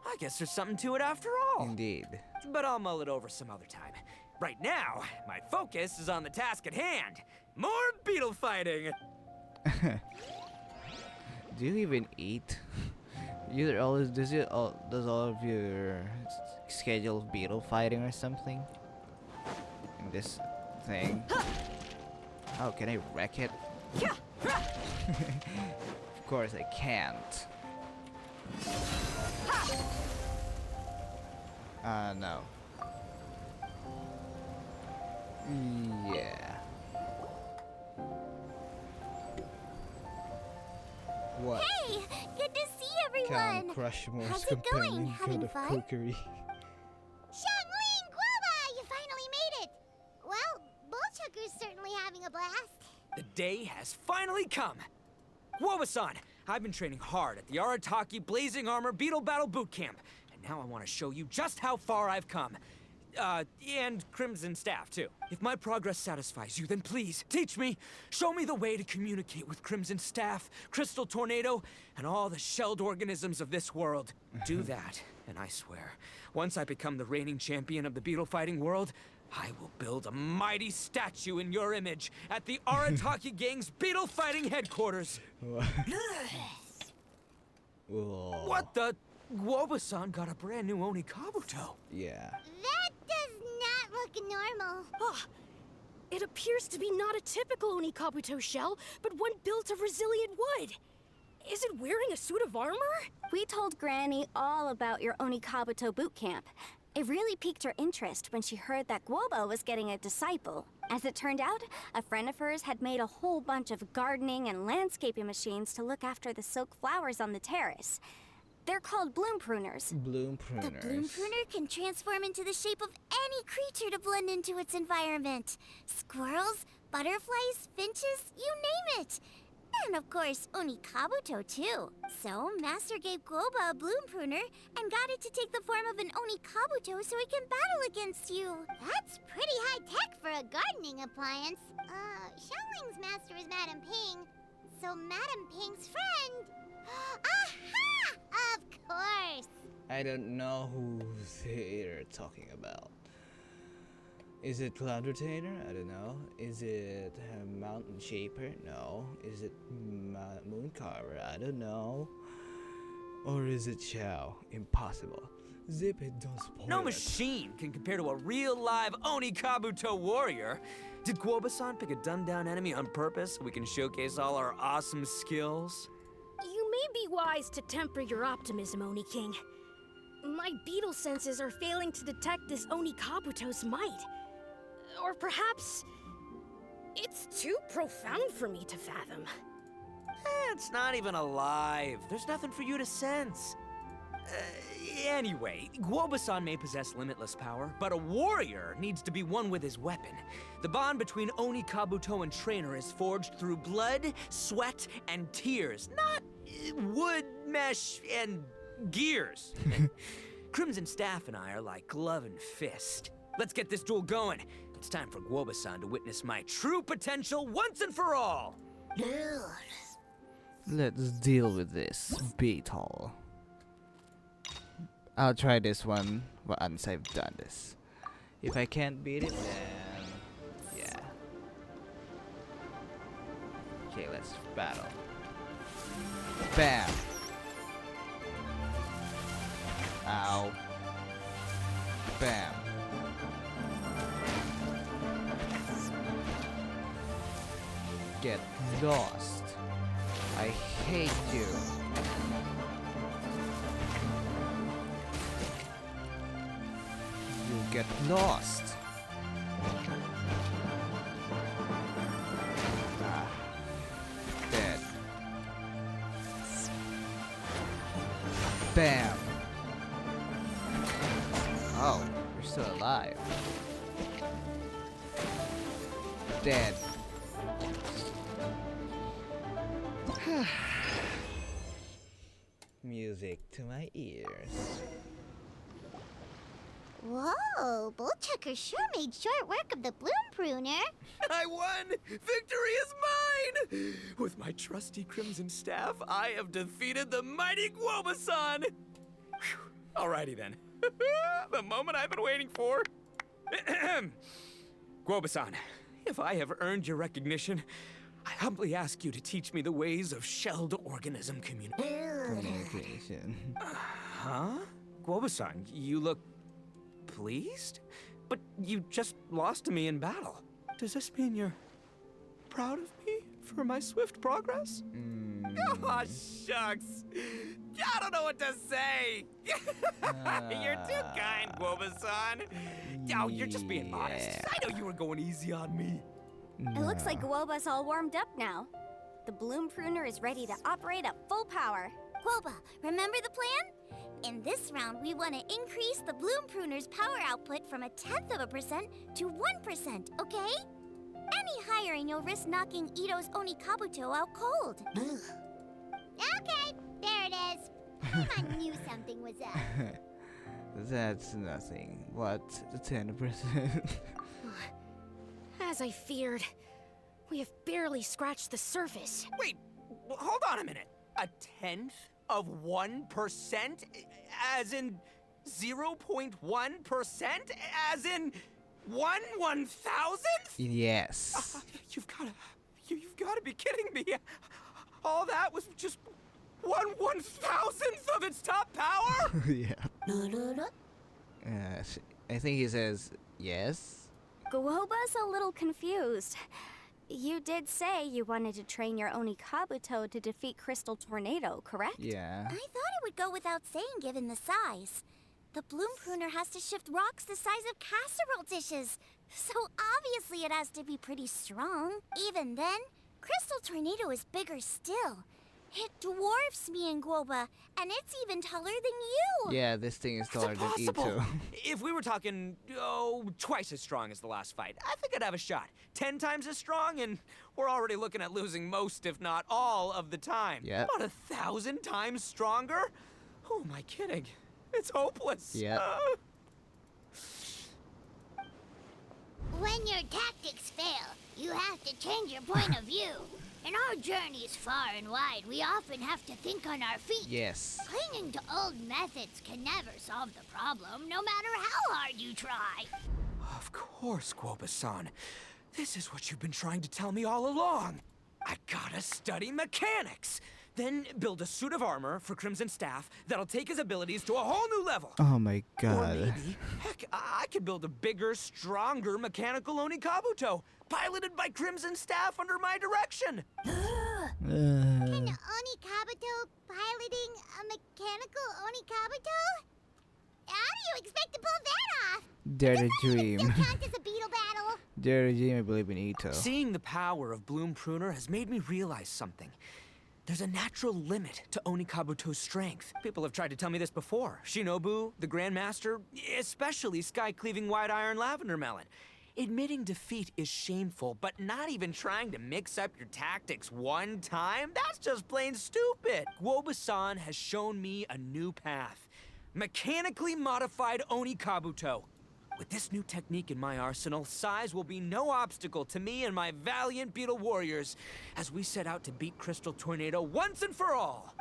I guess there's something to it after all. Indeed. But I'll mull it over some other time. Right now, my focus is on the task at hand. More beetle fighting! Do you even eat? Does all of your schedule beetle fighting or something? In this thing? Oh, can I wreck it? Of course I can't. No. Yeah. What? Hey, good to see everyone. Count Crushmore's How's it going? companion Having god of fun? cookery. Xiangling Guoba, you finally made it. Well, Bullchucker's certainly having a blast. The day has finally come! Woba-san, I've been training hard at the Arataki Blazing Armor Beetle Battle Boot Camp, and now I want to show you just how far I've come. And Crimson Staff, too. If my progress satisfies you, then please, teach me. Show me the way to communicate with Crimson Staff, Crystal Tornado, and all the shelled organisms of this world. Do that, and I swear, once I become the reigning champion of the beetle fighting world, I will build a mighty statue in your image at the Arataki Gang's beetle fighting headquarters. Whoa. What the? Woba-san got a brand new Oni Kabuto. Yeah. That does not look normal. It appears to be not a typical Oni Kabuto shell, but one built of resilient wood. Is it wearing a suit of armor? We told Granny all about your Oni Kabuto boot camp. It really piqued her interest when she heard that Guoba was getting a disciple. As it turned out, a friend of hers had made a whole bunch of gardening and landscaping machines to look after the silk flowers on the terrace. They're called bloom pruners. Bloom pruners. The bloom pruner can transform into the shape of any creature to blend into its environment. Squirrels, butterflies, finches, you name it. And of course, Oni Kabuto too. So, Master gave Guoba a bloom pruner and got it to take the form of an Oni Kabuto so it can battle against you. That's pretty high tech for a gardening appliance. Xiangling's master is Madame Ping, so Madame Ping's friend. Aha! Of course! I don't know who they're talking about. Is it Cloud Retainer? I don't know. Is it Mountain Shaper? No. Is it Moon Carver? I don't know. Or is it Xiao? Impossible. Zip it, don't spoil No it. machine can compare to a real live Oni Kabuto warrior. Did Guoba-san pick a dumbed-down enemy on purpose so we can showcase all our awesome skills? You may be wise to temper your optimism, Oni King. My beetle senses are failing to detect this Oni Kabuto's might. Or perhaps it's too profound for me to fathom. It's not even alive. There's nothing for you to sense. Anyway, Guoba-san may possess limitless power, but a warrior needs to be one with his weapon. The bond between Oni Kabuto and trainer is forged through blood, sweat, and tears, not wood, mesh, and gears. Crimson Staff and I are like glove and fist. Let's get this duel going. It's time for Guoba-san to witness my true potential once and for all. Let's deal with this, Beetle. I'll try this one once I've done this. If I can't beat it, then yeah. Okay, let's battle. Bam! Ow. Bam. Get lost. I hate you. You get lost. Ah. Dead. Bam. Oh, you're still alive. Dead. Music to my ears. Whoa, Bullchucker sure made short work of the bloom pruner. I won! Victory is mine! With my trusty Crimson Staff, I have defeated the mighty Guoba-san! Whew. Alrighty then. The moment I've been waiting for. Guoba-san, if I have earned your recognition, I humbly ask you to teach me the ways of shelled organism Communication. Huh? Guoba-san, you look pleased? But you just lost to me in battle. Does this mean you're proud of me for my swift progress? Oh, shucks. I don't know what to say. You're too kind, Guoba-san. Oh, you're just being modest. I know you were going easy on me. It looks like Guoba's all warmed up now. The bloom pruner is ready to operate at full power. Guoba, remember the plan? In this round, we want to increase the bloom pruner's power output from 0.1% to 1%, okay? Any higher and you'll risk knocking Ito's Oni Kabuto out cold. Okay, there it is. I knew something was up. That's nothing. What? 10%? As I feared, we have barely scratched the surface. Wait, hold on a minute. 1/10 of 1%? As in 0.1%? As in 1/1000th? Yes. You've gotta be kidding me. All that was just 1/1000th of its top power? Yeah. I think he says yes. Guoba's a little confused. You did say you wanted to train your Oni Kabuto to defeat Crystal Tornado, correct? Yeah. I thought it would go without saying given the size. The bloom pruner has to shift rocks the size of casserole dishes. So obviously it has to be pretty strong. Even then, Crystal Tornado is bigger still. It dwarfs me and Guoba, and it's even taller than you. Yeah, this thing is taller than Impossible. Ito. If we were talking, twice as strong as the last fight, I think I'd have a shot. 10 times as strong, and we're already looking at losing most, if not all, of the time. Yep. About 1,000 times stronger? Who am I kidding? It's hopeless. Yep. When your tactics fail, you have to change your point of view. In our journeys far and wide, we often have to think on our feet. Yes. Clinging to old methods can never solve the problem, no matter how hard you try. Of course, Guoba-san. This is what you've been trying to tell me all along. I gotta study mechanics. Then build a suit of armor for Crimson Staff that'll take his abilities to a whole new level. Oh my Or god. maybe, heck, I could build a bigger, stronger mechanical Oni Kabuto, piloted by Crimson Staff under my direction. Can Oni Kabuto piloting a mechanical Oni Kabuto? How do you expect to pull that off? Dare the Still dream. count as a beetle battle. Dare the dream, I believe in Ito. Seeing the power of Bloom Pruner has made me realize something. There's a natural limit to Oni Kabuto's strength. People have tried to tell me this before. Shinobu, the Grandmaster, especially Sky-Cleaving White Iron Lavender Melon. Admitting defeat is shameful, but not even trying to mix up your tactics one time? That's just plain stupid. Guoba-san has shown me a new path. Mechanically modified Oni Kabuto. With this new technique in my arsenal, size will be no obstacle to me and my valiant Beetle warriors as we set out to beat Crystal Tornado once and for all.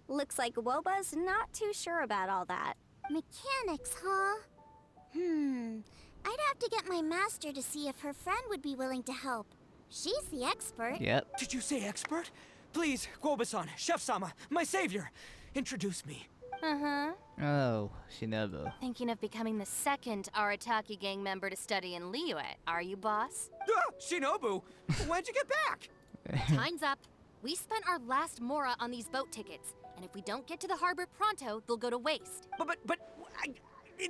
Looks like Woba's not too sure about all that. Mechanics, huh? I'd have to get my master to see if her friend would be willing to help. She's the expert. Yep. Did you say expert? Please, Guoba-san, Chef-sama, my savior, introduce me. Uh-huh. Oh, Shinobu. Thinking of becoming the second Arataki gang member to study in Liyue, are you, boss? Ah, Shinobu, when'd you get back? Time's up. We spent our last mora on these boat tickets, and if we don't get to the harbor pronto, they'll go to waste.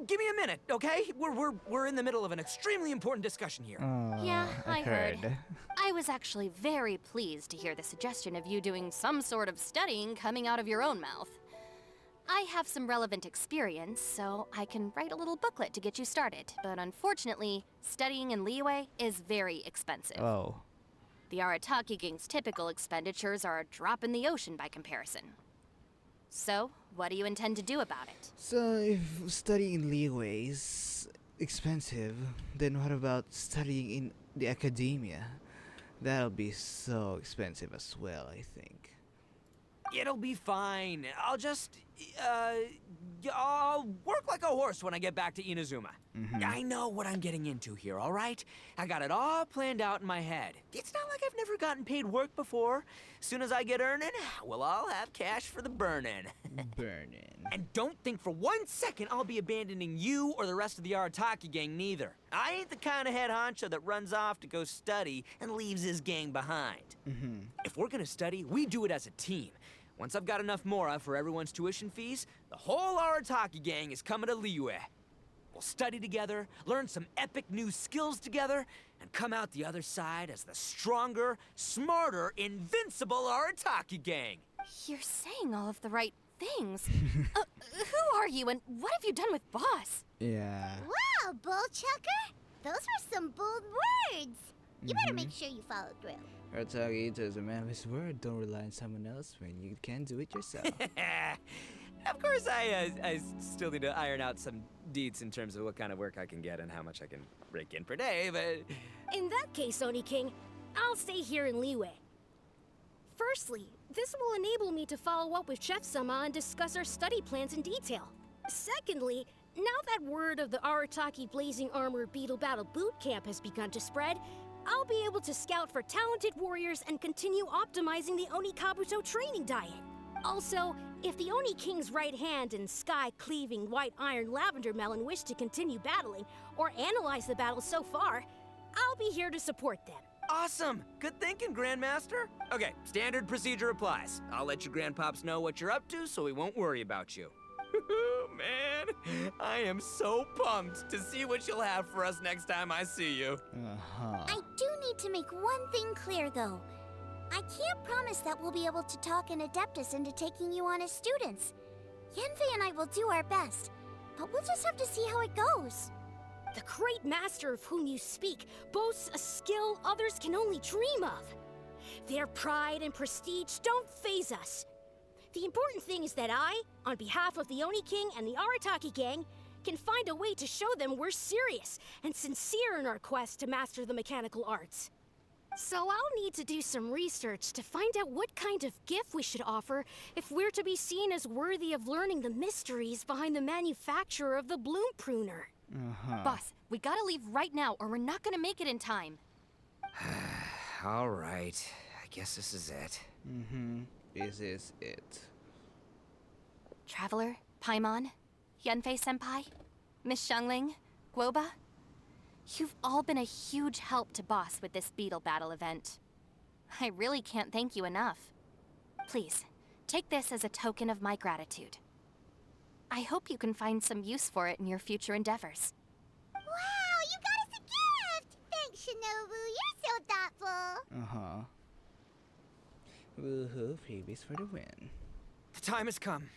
Give me a minute, okay? We're in the middle of an extremely important discussion here. Oh, Yeah, I heard. heard. I was actually very pleased to hear the suggestion of you doing some sort of studying coming out of your own mouth. I have some relevant experience, so I can write a little booklet to get you started. But unfortunately, studying in Liyue is very expensive. Oh. The Arataki gang's typical expenditures are a drop in the ocean by comparison. So, what do you intend to do about it? So, if studying in Liyue is expensive, then what about studying in the academia? That'll be so expensive as well, I think. It'll be fine. I'll work like a horse when I get back to Inazuma. I know what I'm getting into here, all right? I got it all planned out in my head. It's not like I've never gotten paid work before. Soon as I get earning, we'll all have cash for the burning. Burning. And don't think for 1 second I'll be abandoning you or the rest of the Arataki gang neither. I ain't the kind of head honcho that runs off to go study and leaves his gang behind. If we're gonna study, we do it as a team. Once I've got enough mora for everyone's tuition fees, the whole Arataki gang is coming to Liyue. We'll study together, learn some epic new skills together, and come out the other side as the stronger, smarter, invincible Arataki gang. You're saying all of the right things. Who are you and what have you done with Boss? Yeah. Wow, Bullchucker! Those were some bold words. You better make sure you follow through. Arataki Ito is a man of his word. Don't rely on someone else when you can do it yourself. Of course, I still need to iron out some deets in terms of what kind of work I can get and how much I can rake in per day, but... In that case, Oni King, I'll stay here in Liyue. Firstly, this will enable me to follow up with Chef-sama and discuss our study plans in detail. Secondly, now that word of the Arataki Blazing Armor Beetle Battle Boot Camp has begun to spread, I'll be able to scout for talented warriors and continue optimizing the Oni Kabuto training diet. Also, if the Oni King's right hand and sky-cleaving white iron lavender melon wish to continue battling or analyze the battle so far, I'll be here to support them. Awesome! Good thinking, Grandmaster. Okay, standard procedure applies. I'll let you grandpops know what you're up to so we won't worry about you. Man, I am so pumped to see what you'll have for us next time I see you. I do need to make one thing clear, though. I can't promise that we'll be able to talk an Adeptus into taking you on as students. Yenfei and I will do our best, but we'll just have to see how it goes. The great master of whom you speak boasts a skill others can only dream of. Their pride and prestige don't faze us. The important thing is that I, on behalf of the Oni King and the Arataki gang, can find a way to show them we're serious and sincere in our quest to master the mechanical arts. So I'll need to do some research to find out what kind of gift we should offer if we're to be seen as worthy of learning the mysteries behind the manufacture of the Bloom Pruner. Boss, we gotta leave right now or we're not gonna make it in time. All right. I guess this is it. Mm-hmm. This is it. Traveler, Paimon, Yanfei-senpai, Miss Xiangling, Guoba. You've all been a huge help to Boss with this Beetle battle event. I really can't thank you enough. Please, take this as a token of my gratitude. I hope you can find some use for it in your future endeavors. Wow, you got us a gift! Thanks, Shinobu. You're so thoughtful. Uh-huh. Woohoo, freebies for the win. The time has come.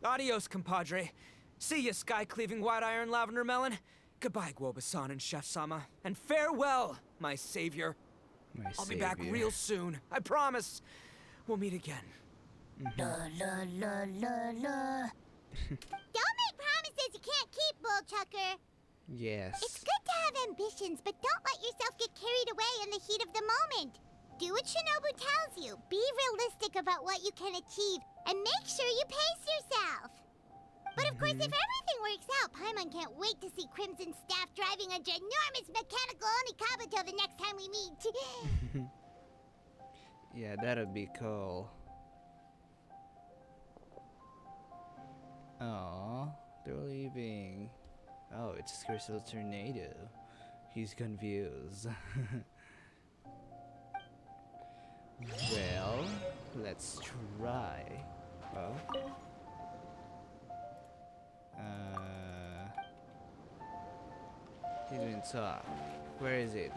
Adios, compadre. See ya, sky-cleaving white-iron lavender melon. Goodbye, Guoba-san and Chef-sama. And farewell, my savior. I'll be back real soon. I promise. We'll meet again. La la la la la. Don't make promises you can't keep, Bullchucker. Yes. It's good to have ambitions, but don't let yourself get carried away in the heat of the moment. Do what Shinobu tells you. Be realistic about what you can achieve, and make sure you pace yourself. But of course, if everything works out, Paimon can't wait to see Crimson Staff driving a ginormous mechanical Onikabuto the next time we meet. Yeah, that'd be cool. Oh, they're leaving. Oh, it's Crystal Tornado. He's confused. Well, let's try. Oh. He didn't talk. Where is it?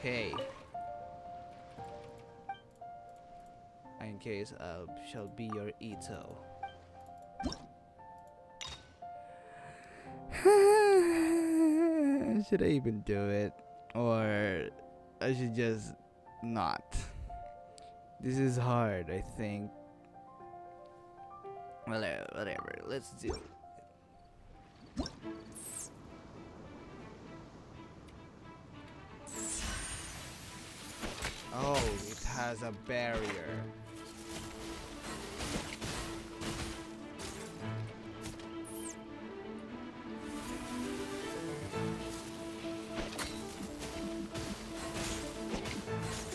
Hey. In case I shall be your Ito. Should I even do it? Or I should just not? This is hard, I think. Well, whatever. Let's do it. Oh, it has a barrier.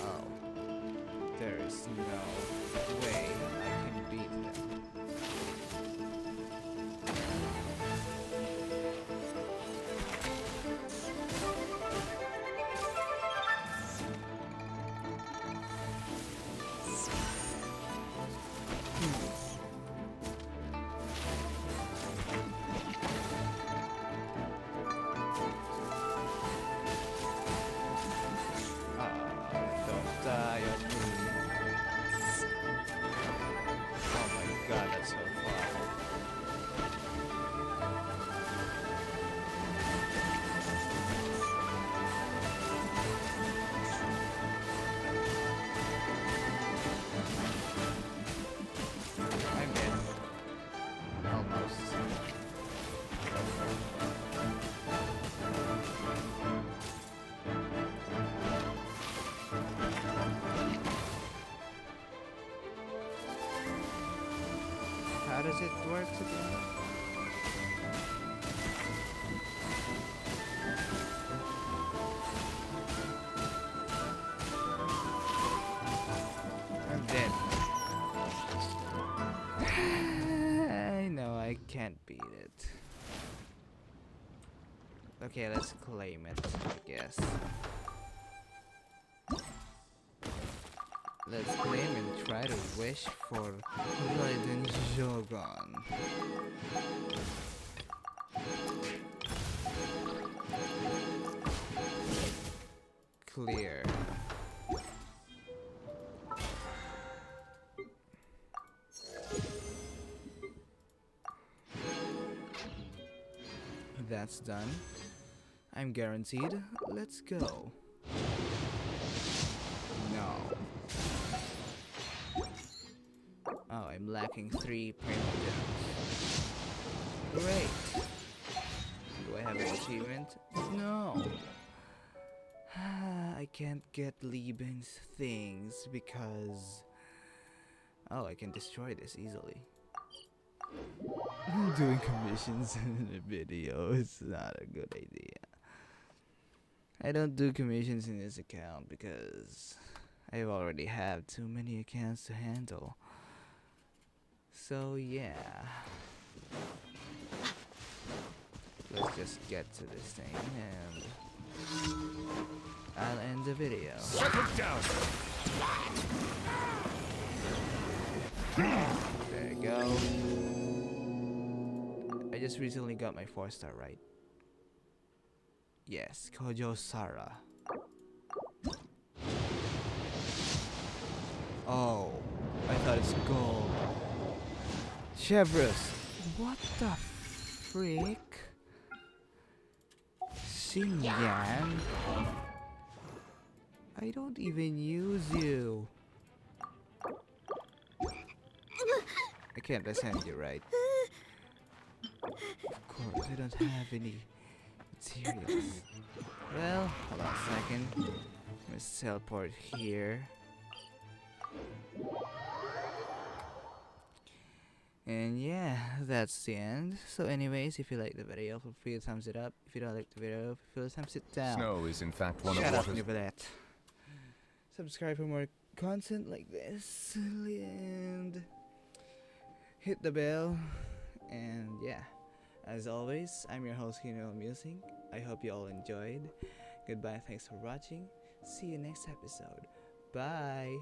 Oh, there is no way I can beat him. Don't die on me. Oh my god, that's so far. I'm dead. Almost. How does it work again? I'm dead. I know I can't beat it. Okay, let's claim it, I guess. Let's claim and try to wish for Raiden Shogun. Clear. That's done. I'm guaranteed. Let's go. No. Oh, I'm lacking 3 primogenites. Great. Do I have an achievement? No. I can't get Lieben's things because... Oh, I can destroy this easily. Doing commissions in a video is not a good idea. I don't do commissions in this account because I already have too many accounts to handle. So yeah. Let's just get to this thing and I'll end the video. Settle down. There you go. I just recently got my 4-star right. Yes, Kojo Sara. Oh, I thought it's gold. Chevrolet. What the freak? Xinyan? I don't even use you. I can't ascend you, right? Of course, I don't have any materials. Well, hold on a second. Let's teleport here. And yeah, that's the end. So anyways, if you like the video, feel free to thumbs it up. If you don't like the video, feel free to thumbs it down. Snow is in fact one Shut of up, water's... Nicolette. Subscribe for more content like this. And hit the bell. And yeah, as always, I'm your host, Kino Music. I hope you all enjoyed. Goodbye, thanks for watching. See you next episode. Bye.